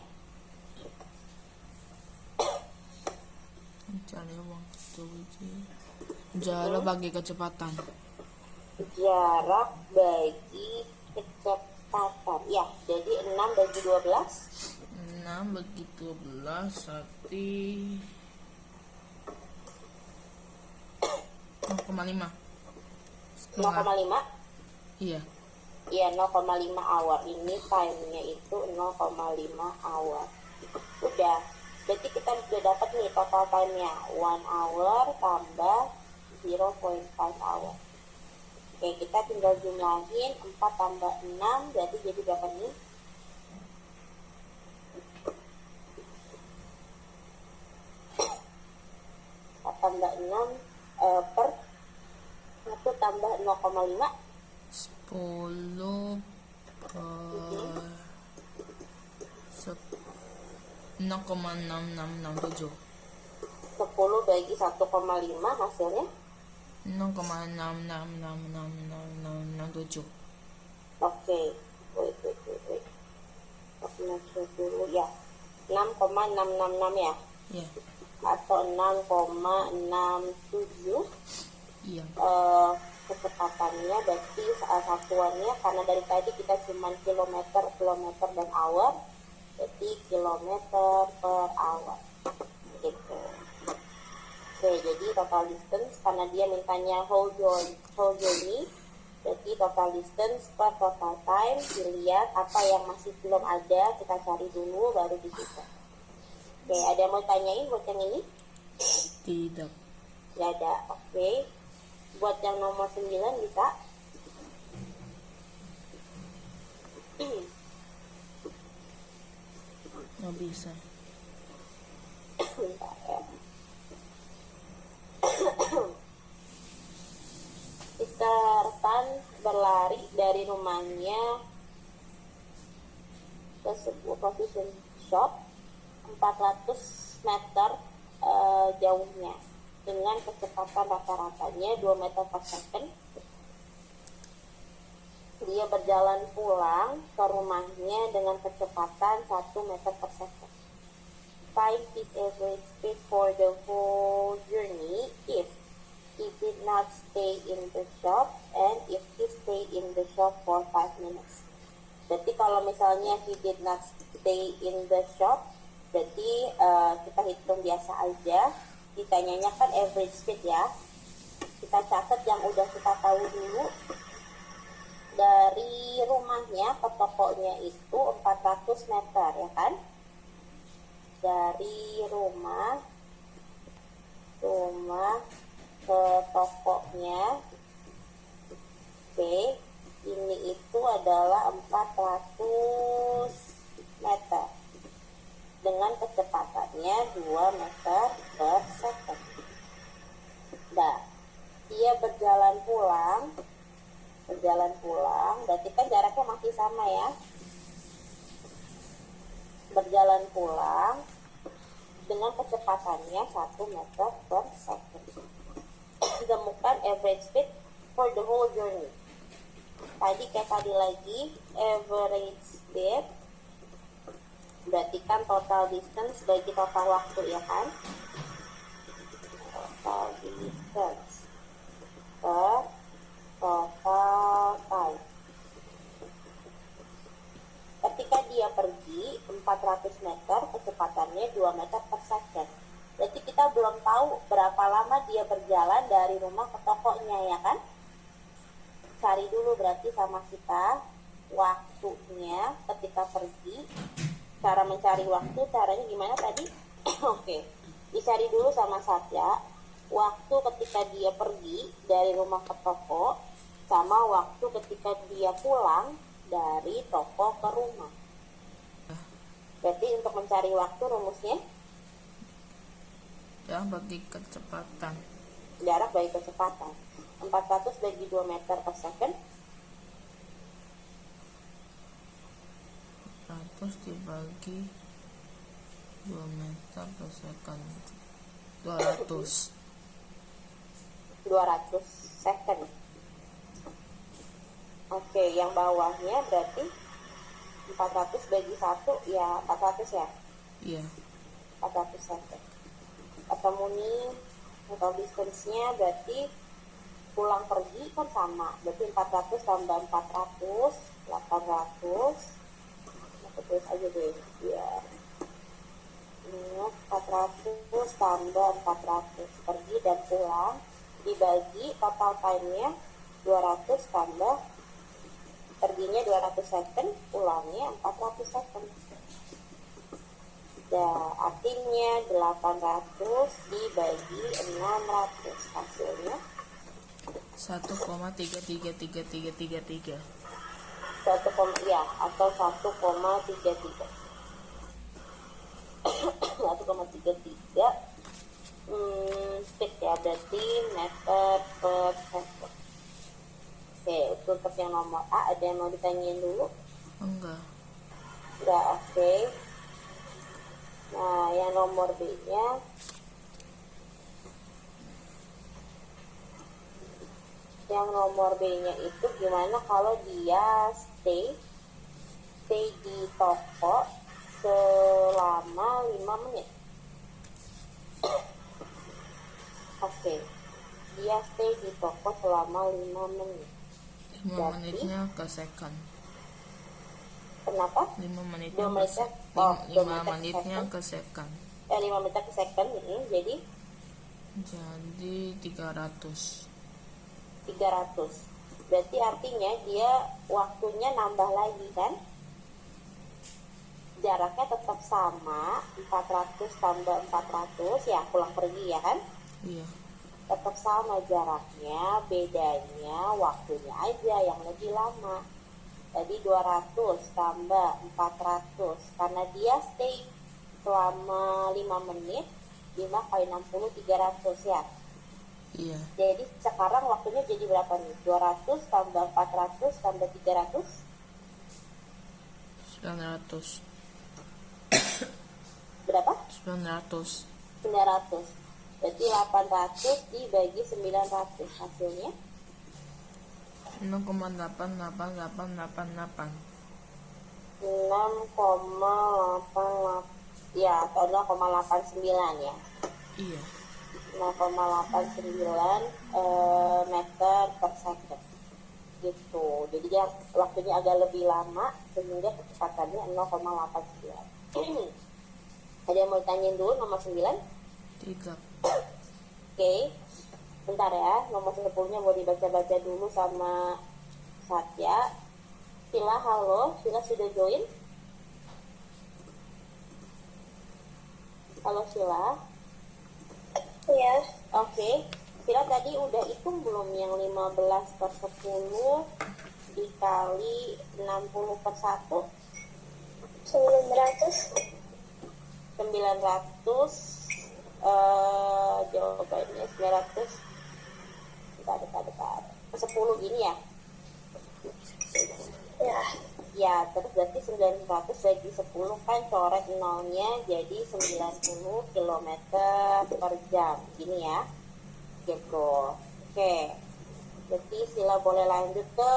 Mencari waktu jarak bagi kecepatan. jarak bagi kecepatan. Ya, jadi 6 bagi 12. 6 bagi 12 berarti 0,5. 0,5. Iya. Iya, 0,5 hour. Ini time-nya itu 0,5 hour. Udah. Berarti kita udah dapat nih total time-nya. 1 hour tambah 0,5 hour. Oke, kita tinggal jumlahin 4 tambah 6, berarti jadi berapa nih? 4 tambah 6 per 1 tambah 0,5. 10 per 0,6667. 10 bagi 1,5 hasilnya 0,666667. oke. Wait. Aku masuk dulu ya. 6,666 ya. Iya. Atau 6,67. Iya. Kecepatannya berarti satuannya, karena dari tadi kita cuma kilometer dan hour, berarti kilometer per hour gitu. Oke, jadi total distance, karena dia mintanya whole journey, berarti total distance per total time. Dilihat apa yang masih belum ada, kita cari dulu baru di situ. Oke, ada yang mau tanyain buat yang ini? Tidak. Tidak ada. Oke, buat yang nomor 9 bisa. Nggak bisa. Bentar ya. Mr. Tan berlari dari rumahnya ke sebuah provision shop 400 meter jauhnya dengan kecepatan rata-ratanya 2 meter per second. Dia berjalan pulang ke rumahnya dengan kecepatan 1 meter per second. Find his average speed for the whole journey if he did not stay in the shop and if he stayed in the shop for 5 minutes. Berarti kalau misalnya he did not stay in the shop, berarti kita hitung biasa aja. Ditanyanya kan average speed ya. Kita catat yang udah kita tahu dulu. Dari rumahnya ke tokonya itu 400 meter ya kan? Dari rumah ke tokonya. Oke, ini itu adalah 400 meter dengan kecepatannya 2 meter per second. Nah, dia berjalan pulang, berarti kan jaraknya masih sama ya. Berjalan pulang dengan kecepatannya 1 meter per second. Temukan average speed for the whole journey. Kayak tadi lagi, average speed berarti kan total distance bagi total waktu ya kan. Total distance per total time. Ketika dia pergi 400 meter, kecepatannya 2 meter per second. Berarti kita belum tahu berapa lama dia berjalan dari rumah ke tokonya ya kan. Cari dulu berarti sama kita waktunya ketika pergi. Cara mencari waktu, caranya gimana tadi? Oke, dicari dulu sama saya waktu ketika dia pergi dari rumah ke toko sama waktu ketika dia pulang dari toko ke rumah. Berarti untuk mencari waktu rumusnya Ya, bagi kecepatan. jarak bagi kecepatan. 400 bagi 2 meter per second. 100 dibagi 2 meter per second, 200. 200 second. Oke, yang bawahnya berarti 400 bagi 1 ya 400 ya. Iya. 400 second. Ketemu nih total distance-nya, berarti pulang pergi kan sama, berarti 400 tambah 400 800. Aku tulis aja deh biar ingat. 400 tambah 400 pergi dan pulang dibagi total time-nya 200 tambah perginya 200 second, pulangnya 400 second. Nah, artinya 800 dibagi 600 hasilnya 1,33333. 1, ya atau 1,33 1,33 feet ya, berarti meter per second. Oke, itu untuk yang nomor A. Ada yang mau ditanyain dulu? Enggak. Enggak, oke. Nah, yang nomor B-nya itu gimana kalau dia stay di toko selama 5 menit. Oke, dia stay di toko selama 5 menit. 5 Berarti, menitnya ke second. Kenapa? 5 menitnya 2 ke menitnya, second. 2 5 menitnya menitnya ke ke second. 5 menit ke second, jadi 300. 300. Berarti artinya dia waktunya nambah lagi kan? Jaraknya tetap sama, 400 tambah 400 ya, pulang pergi ya kan? Iya. Tetap sama jaraknya, bedanya waktunya aja yang lebih lama. Tadi 200 tambah 400, karena dia stay selama 5 menit, 5 kali 60 300 ya. Iya. Jadi sekarang waktunya jadi berapa nih? 200 tambah 400 tambah 300 900. berapa? 900. 900. Berarti 800 dibagi 900 hasilnya 0,88888. 6,88 ya, atau 0,89 ya. Iya. 0,89 meter per second gitu. Jadi dia waktunya agak lebih lama sehingga kecepatannya 0,89. Ada yang mau tanyain dulu nomor 9? Tidak. Oke, bentar ya, nomor 10-nya mau dibaca-baca dulu sama Satya. Sila, halo, Sila sudah join? Halo Sila. Ya, Oke, Sila tadi udah hitung belum yang 15 per 10 dikali 60 per 1? 900. 900 jawabannya 900 bentar 10 gini ya. Ya, Ya, terus berarti 900 bagi 10 kan coret nolnya jadi 90 km per jam. Gini ya. Gitu. Oke. Berarti Sila boleh lanjut ke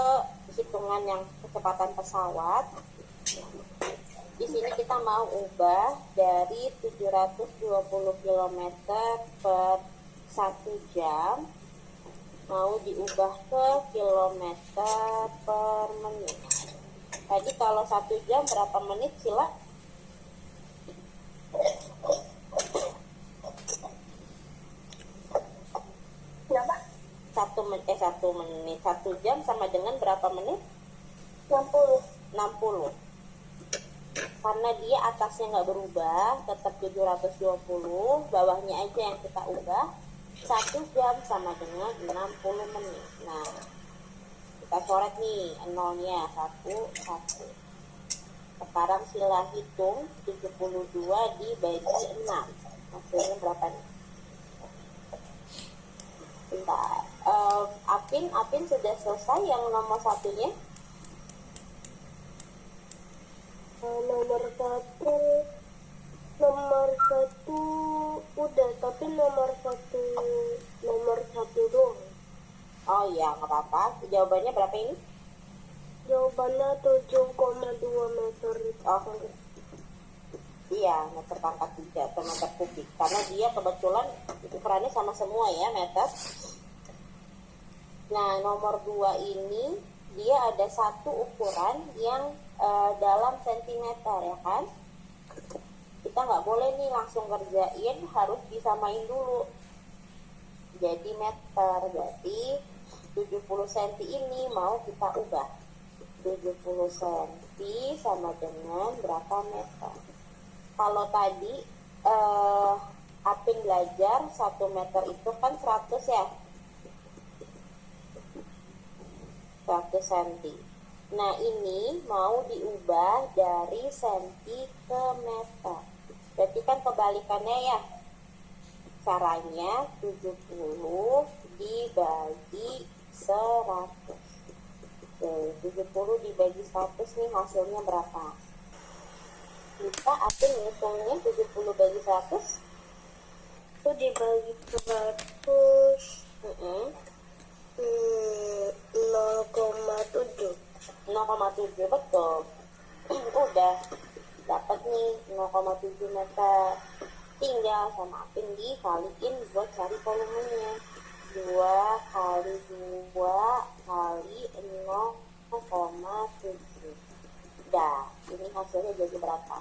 hitungan yang kecepatan pesawat. Di sini kita mau ubah dari 720 km per 1 jam mau diubah ke kilometer per menit. Tadi kalau 1 jam berapa menit Sila? berapa? 1 jam sama dengan berapa menit? 60. 60. Karena dia atasnya nggak berubah, tetap 720, bawahnya aja yang kita ubah. 1 jam sama dengan 60 menit. Nah, kita coret nih nolnya 1. Sekarang Sila hitung 72 dibagi 6. Hasilnya berapa nih? Apin sudah selesai yang nomor satunya? Nomor satu udah, tapi nomor satu doang. Oh iya, nggak apa-apa. Jawabannya berapa ini? Jawabannya 7,2 meter. Oh, iya, meter pangkat 3 atau meter kubik. Karena dia kebetulan ukurannya sama semua ya, meter. Nah, nomor 2 ini dia ada satu ukuran yang dalam sentimeter ya kan. Kita nggak boleh nih langsung kerjain, harus disamain dulu jadi meter. Jadi 70 cm ini mau kita ubah 70 cm sama dengan berapa meter. Kalau tadi Apin belajar 1 meter itu kan 100 ya, 100 cm. Nah ini mau diubah dari senti ke meter, berarti kan kebalikannya ya. Caranya 70 dibagi 100. Oke, 70 dibagi 100 nih hasilnya berapa? Bisa Apin ngitungnya 70 bagi 100? Itu dibagi 100, 0,7. 0,7 betul. Udah dapat nih 0,7 meter. Tinggal sama Apin dikaliin buat cari volumenya. 2 kali 2 kali 0,7. Dah, ini hasilnya jadi berapa?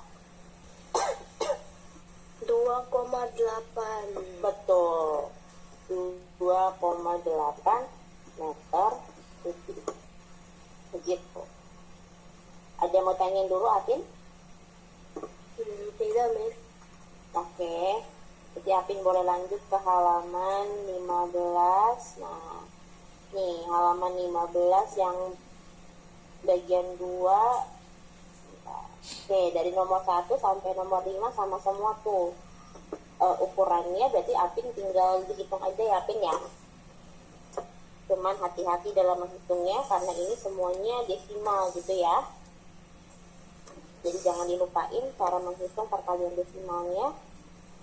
2,8. Betul, 2,8 meter kubik. Begitu. Ada yang mau tanyain dulu Apin? Tidak, Miss. Oke, jadi Apin boleh lanjut ke halaman 15. Nah, nih halaman 15 yang bagian 2. Oke, dari nomor 1 sampai nomor 5 sama semua tuh ukurannya, berarti Apin tinggal dihitung aja ya Apin ya. Cuman hati-hati dalam menghitungnya karena ini semuanya desimal gitu ya. Jadi jangan dilupain cara menghitung perkalian desimalnya.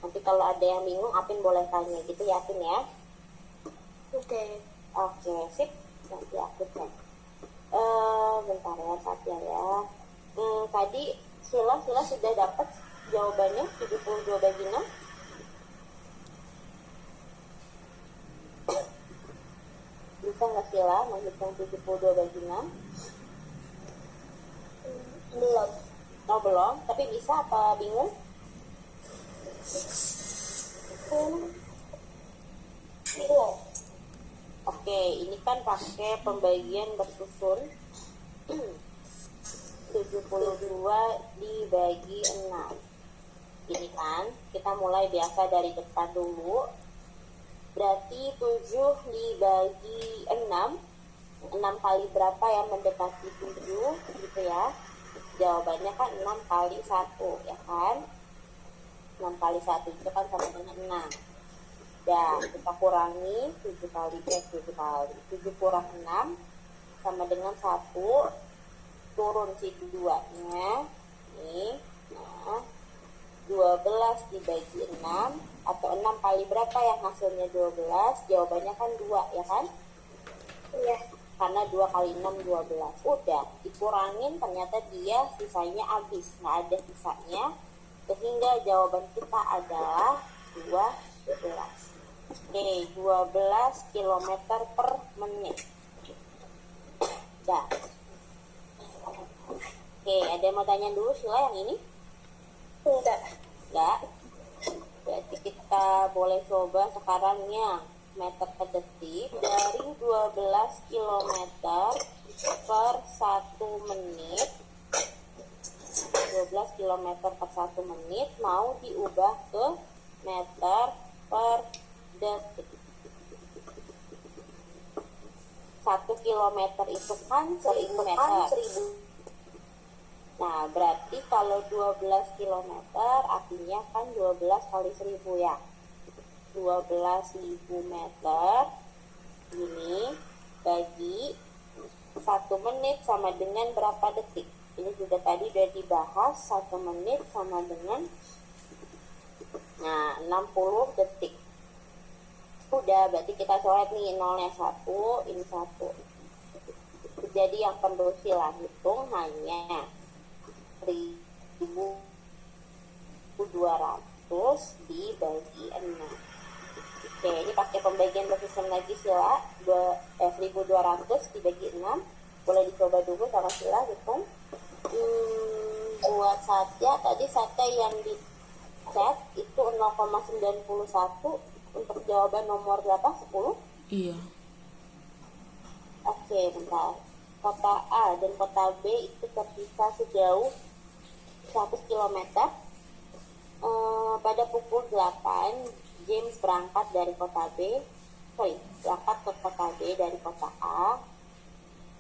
Nanti kalau ada yang bingung Apin boleh tanya gitu ya Apin ya. Oke. Oke, sip. Nanti aku cek. Bentar ya, Satya ya. Tadi Sila sudah dapat jawabannya 72 bagi 6. Bisa nggak Sila menghitung 72 bagi 6? Belum. Oh belum, tapi bisa apa bingung? Belum. Oke, ini kan pakai pembagian bersusun. 72 dibagi 6. Ini kan kita mulai biasa dari depan dulu. Berarti 7 dibagi 6. 6 kali berapa yang mendekati 7 gitu ya. Jawabannya kan 6 kali 1 ya kan. 6 kali 1 itu kan sama dengan 6. Ya, kita kurangi 7 kali 7 kurang 6 sama dengan 1. Turun si 2-nya. Nih. Nah, 12 dibagi 6 atau 6 kali berapa yang hasilnya 12? Jawabannya kan 2 ya kan? Iya. Karena 2 kali 6 12. Udah dikurangin, ternyata dia sisanya habis, nggak ada sisanya, sehingga jawaban kita adalah 12. Oke, 12 km per menit. Dah. Oke, ada yang mau tanya dulu Sila yang ini? Enggak. Enggak. Berarti kita boleh coba sekarang yang meter per detik. Dari 12 km per 1 menit, 12 km per 1 menit mau diubah ke meter per detik. 1 kilometer itu kan 1000 meter. Nah, berarti kalau 12 km artinya kan 12 kali 1000 ya. 12.000 meter ini bagi 1 menit sama dengan berapa detik. Ini juga tadi udah dibahas, 1 menit sama dengan 60 detik. Udah, berarti kita coret nih, nolnya 1, ini 1. Jadi yang perlu Sila hitung hanya 1.200 dibagi 6. Oke, ini pakai pembagian bersistem lagi Sila. 1.200 dibagi 6. Boleh dicoba dulu sama Sila hitung. Buat Satya, tadi Satya yang di chat itu 0,91 untuk jawaban nomor berapa? 10? Iya. Oke, bentar. Kota A dan kota B itu terpisah sejauh 100 km. Pada pukul 8, James berangkat dari kota B. Berangkat ke kota B dari kota A.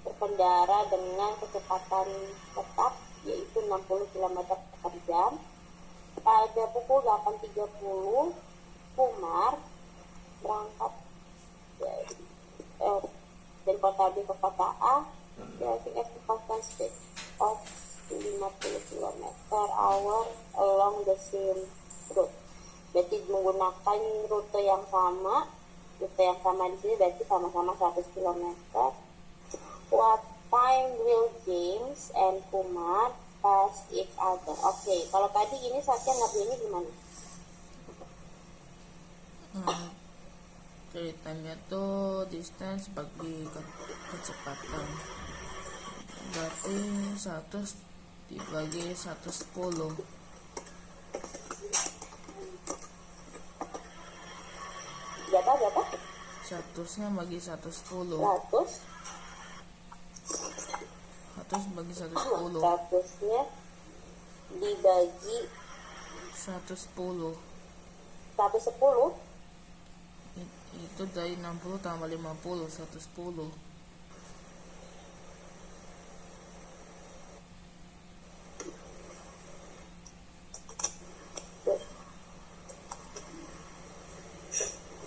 Berkendara dengan kecepatan tetap yaitu 60 km per jam. Pada pukul 8.30, Kumar berangkat dari kota B ke kota A driving at a constant speed of 50 km/h along the same route. Berarti menggunakan rute yang sama. Rute yang sama di sini berarti sama-sama 100 km. What time will James and Kumar pass each other? Oke, kalau tadi ini Satya ngerjainnya gimana? Ceritanya tuh distance bagi kecepatan. Berarti 100 dibagi 110. Berapa? 100-nya bagi 110. 100 bagi 110. 100-nya dibagi 110. 110. Itu dari 60 tambah 50, 110.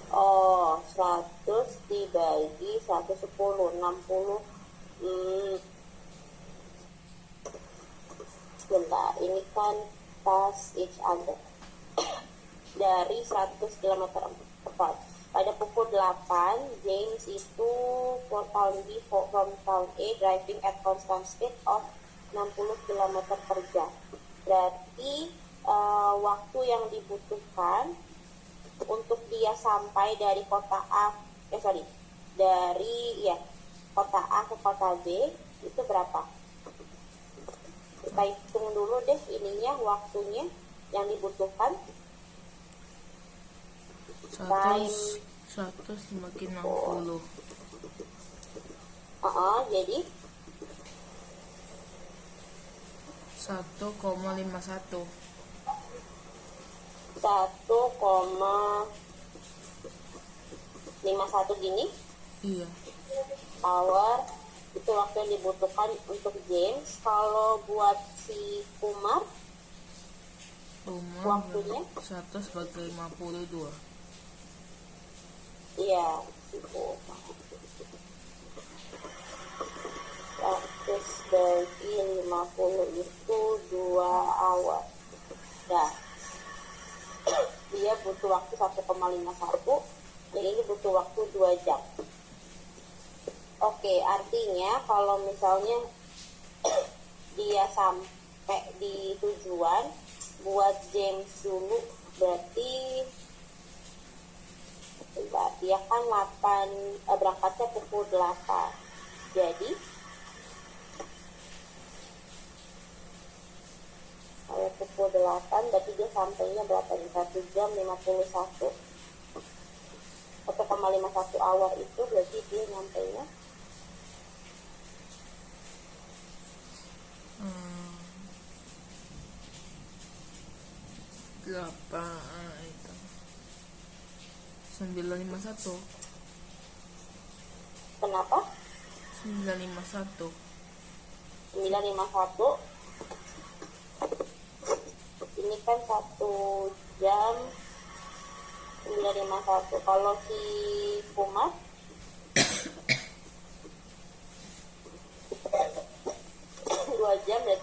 Oh, 100 dibagi 110, 60. Bentar, ini kan pass each other dari 100 km per. Pada pukul 8, James itu from town B from town A driving at constant speed of 60 km per jam. Berarti waktu yang dibutuhkan untuk dia sampai dari kota A, dari kota A ke kota B itu berapa? Kita hitung dulu deh ininya, waktunya yang dibutuhkan. 100 bagi 60. Jadi 1,51. 1,51 gini. Iya. Hour itu waktu yang dibutuhkan untuk James. Kalau buat si Kumar waktunya 100 bagi 52. Iya, itu 100 bagi 50 itu 2 hour. Nah, dia butuh waktu 1,51, dan ini butuh waktu 2 jam. Oke, artinya kalau misalnya dia sampai di tujuan, buat James dulu berarti dia kan berangkatnya pukul 8. Jadi kalau pukul 8 berarti dia sampainya berapa nih? 1 jam 51. 1,51 hour itu berarti dia nyampainya 951. kenapa? 951. 951 ini kan 1 jam 951. Kalau si Kumar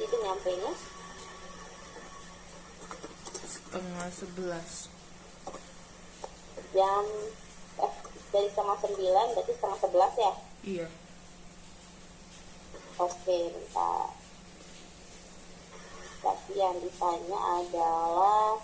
itu nyampainya? setengah 11. Jam dari setengah 9 berarti setengah 11 ya? Iya. Oke, bentar. Tapi yang ditanya adalah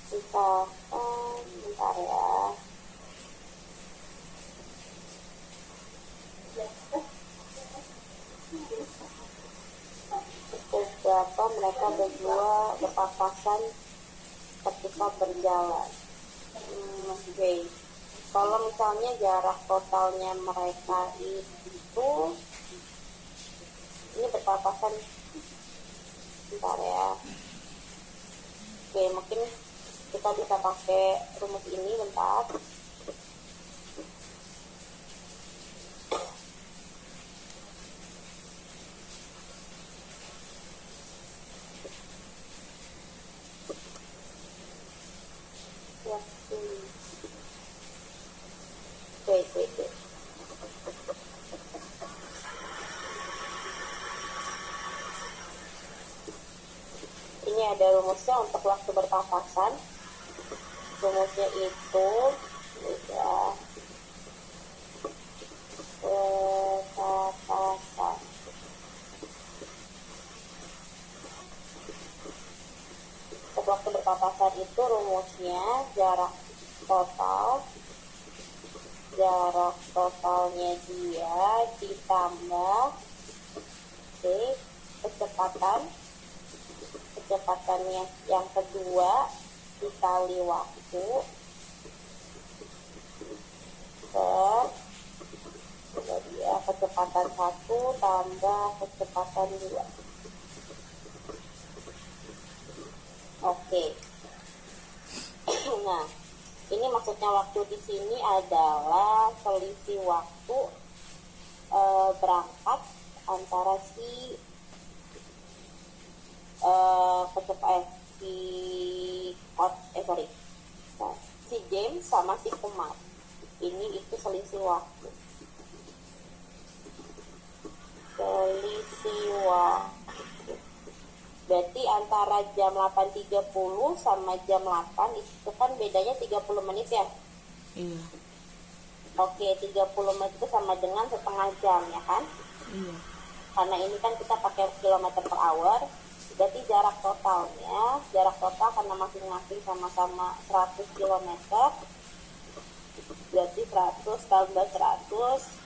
misalkan bentar ya. Berapa mereka berdua berpapasan ketika berjalan. Oke. Kalau misalnya jarak totalnya mereka itu ini berpapasan, bentar ya. Oke, mungkin kita bisa pakai rumus ini bentar. Oke. Ini ada rumusnya untuk waktu berpapasan. Rumusnya itu berpapasan. Untuk waktu berpapasan itu rumusnya jarak totalnya dia ditambah kecepatannya yang kedua dikali waktu per kecepatan 1 tambah kecepatan 2. Oke. Nah, ini maksudnya waktu di sini adalah selisih waktu berangkat antara si si James sama si Kumar. Ini itu selisih waktu. Berarti antara jam 8.30 sama jam 8 itu kan bedanya 30 menit ya? Iya. Oke, 30 menit itu sama dengan setengah jam ya kan? Iya. Karena ini kan kita pakai kilometer per hour, berarti jarak total karena masing-masing sama-sama 100 km, berarti 100 tambah 100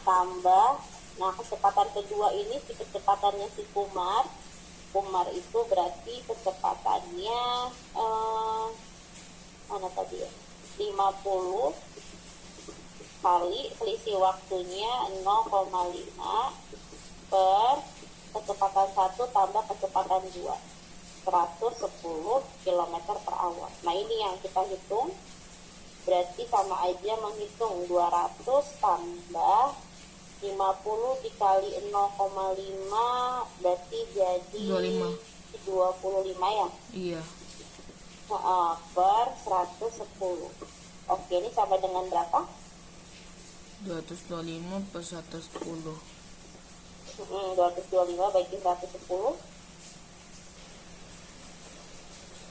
tambah, nah kecepatan kedua ini kecepatannya si Kumar itu berarti kecepatannya mana tadi ya, 50 kali selisih waktunya 0,5 per kecepatan 1 tambah kecepatan 2, 110 km per hour. Nah ini yang kita hitung, berarti sama aja menghitung 200 tambah 50 dikali 0,5 berarti jadi 25 ya? Iya. Per 110. Oke, ini sama dengan berapa? 225 per 110. 225 bagi 110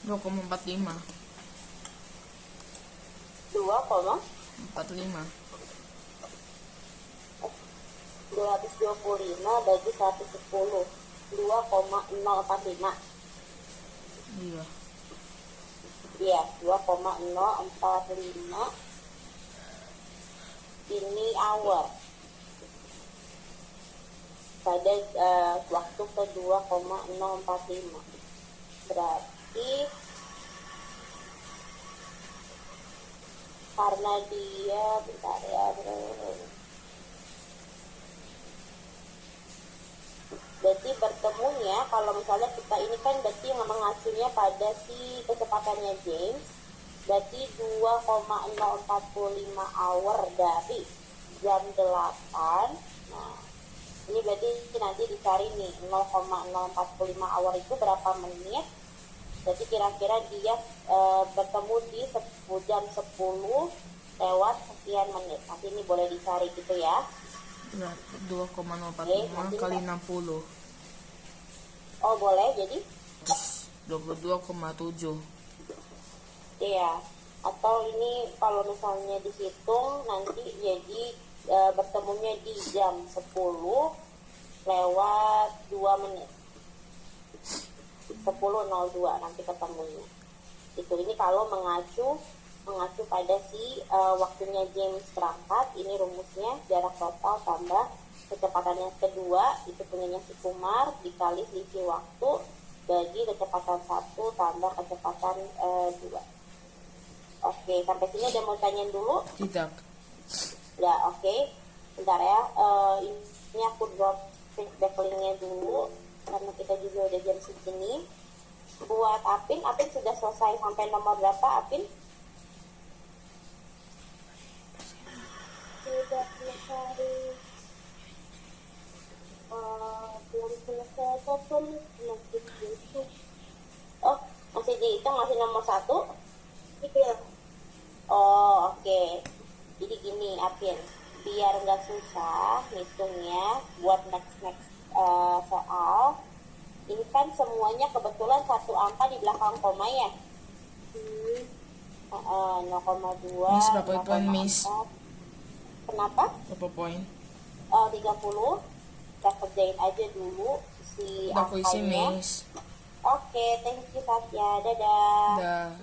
2,45. 2,45 bagi 110 2,045. Iya, 2,045. Ini hour pada waktu ke 2,045. Berarti karena dia bentar ya, berarti bertemunya kalau misalnya kita ini kan berarti mengacunya pada si kecepatannya James, berarti 2,045 hour dari jam 8. Nah, ini berarti nanti dicari nih 0,045 hour itu berapa menit. Jadi kira-kira dia bertemu di jam 10 lewat sekian menit. Nanti ini boleh dicari gitu ya. Nah, Oke, 2,045 nanti kali kita- 60. Oh boleh, jadi 22,7. iya. Atau ini kalau misalnya dihitung nanti jadi bertemunya di jam 10 lewat 2 menit. 10.02 nanti ketemunya. Itu ini kalau mengacu pada si waktunya James berangkat. Ini rumusnya jarak total tambah kecepatan yang kedua itu punyanya si Kumar dikali selisih waktu bagi kecepatan 1 tambah kecepatan 2. Oke, sampai sini ada mau tanyain dulu? Tidak. Ya, oke. Bentar ya. Ini aku drop feedback linknya dulu karena kita juga udah jam segini. Buat Apin sudah selesai sampai nomor berapa, Apin? Sudah selesai. Belum selesai apapun, masih gitu. Oh, masih dihitung, masih nomor 1? Iya. Oh, oke. Jadi gini, Apin, biar nggak susah hitungnya buat next soal. Ini kan semuanya kebetulan satu angka di belakang koma ya. 0,2. Miss, berapa poin, Miss? Kenapa? Berapa poin? 30. Kita kerjain aja dulu si Udah aku isi, angkanya. Miss. Oke, thank you Satya. Dadah. Dah.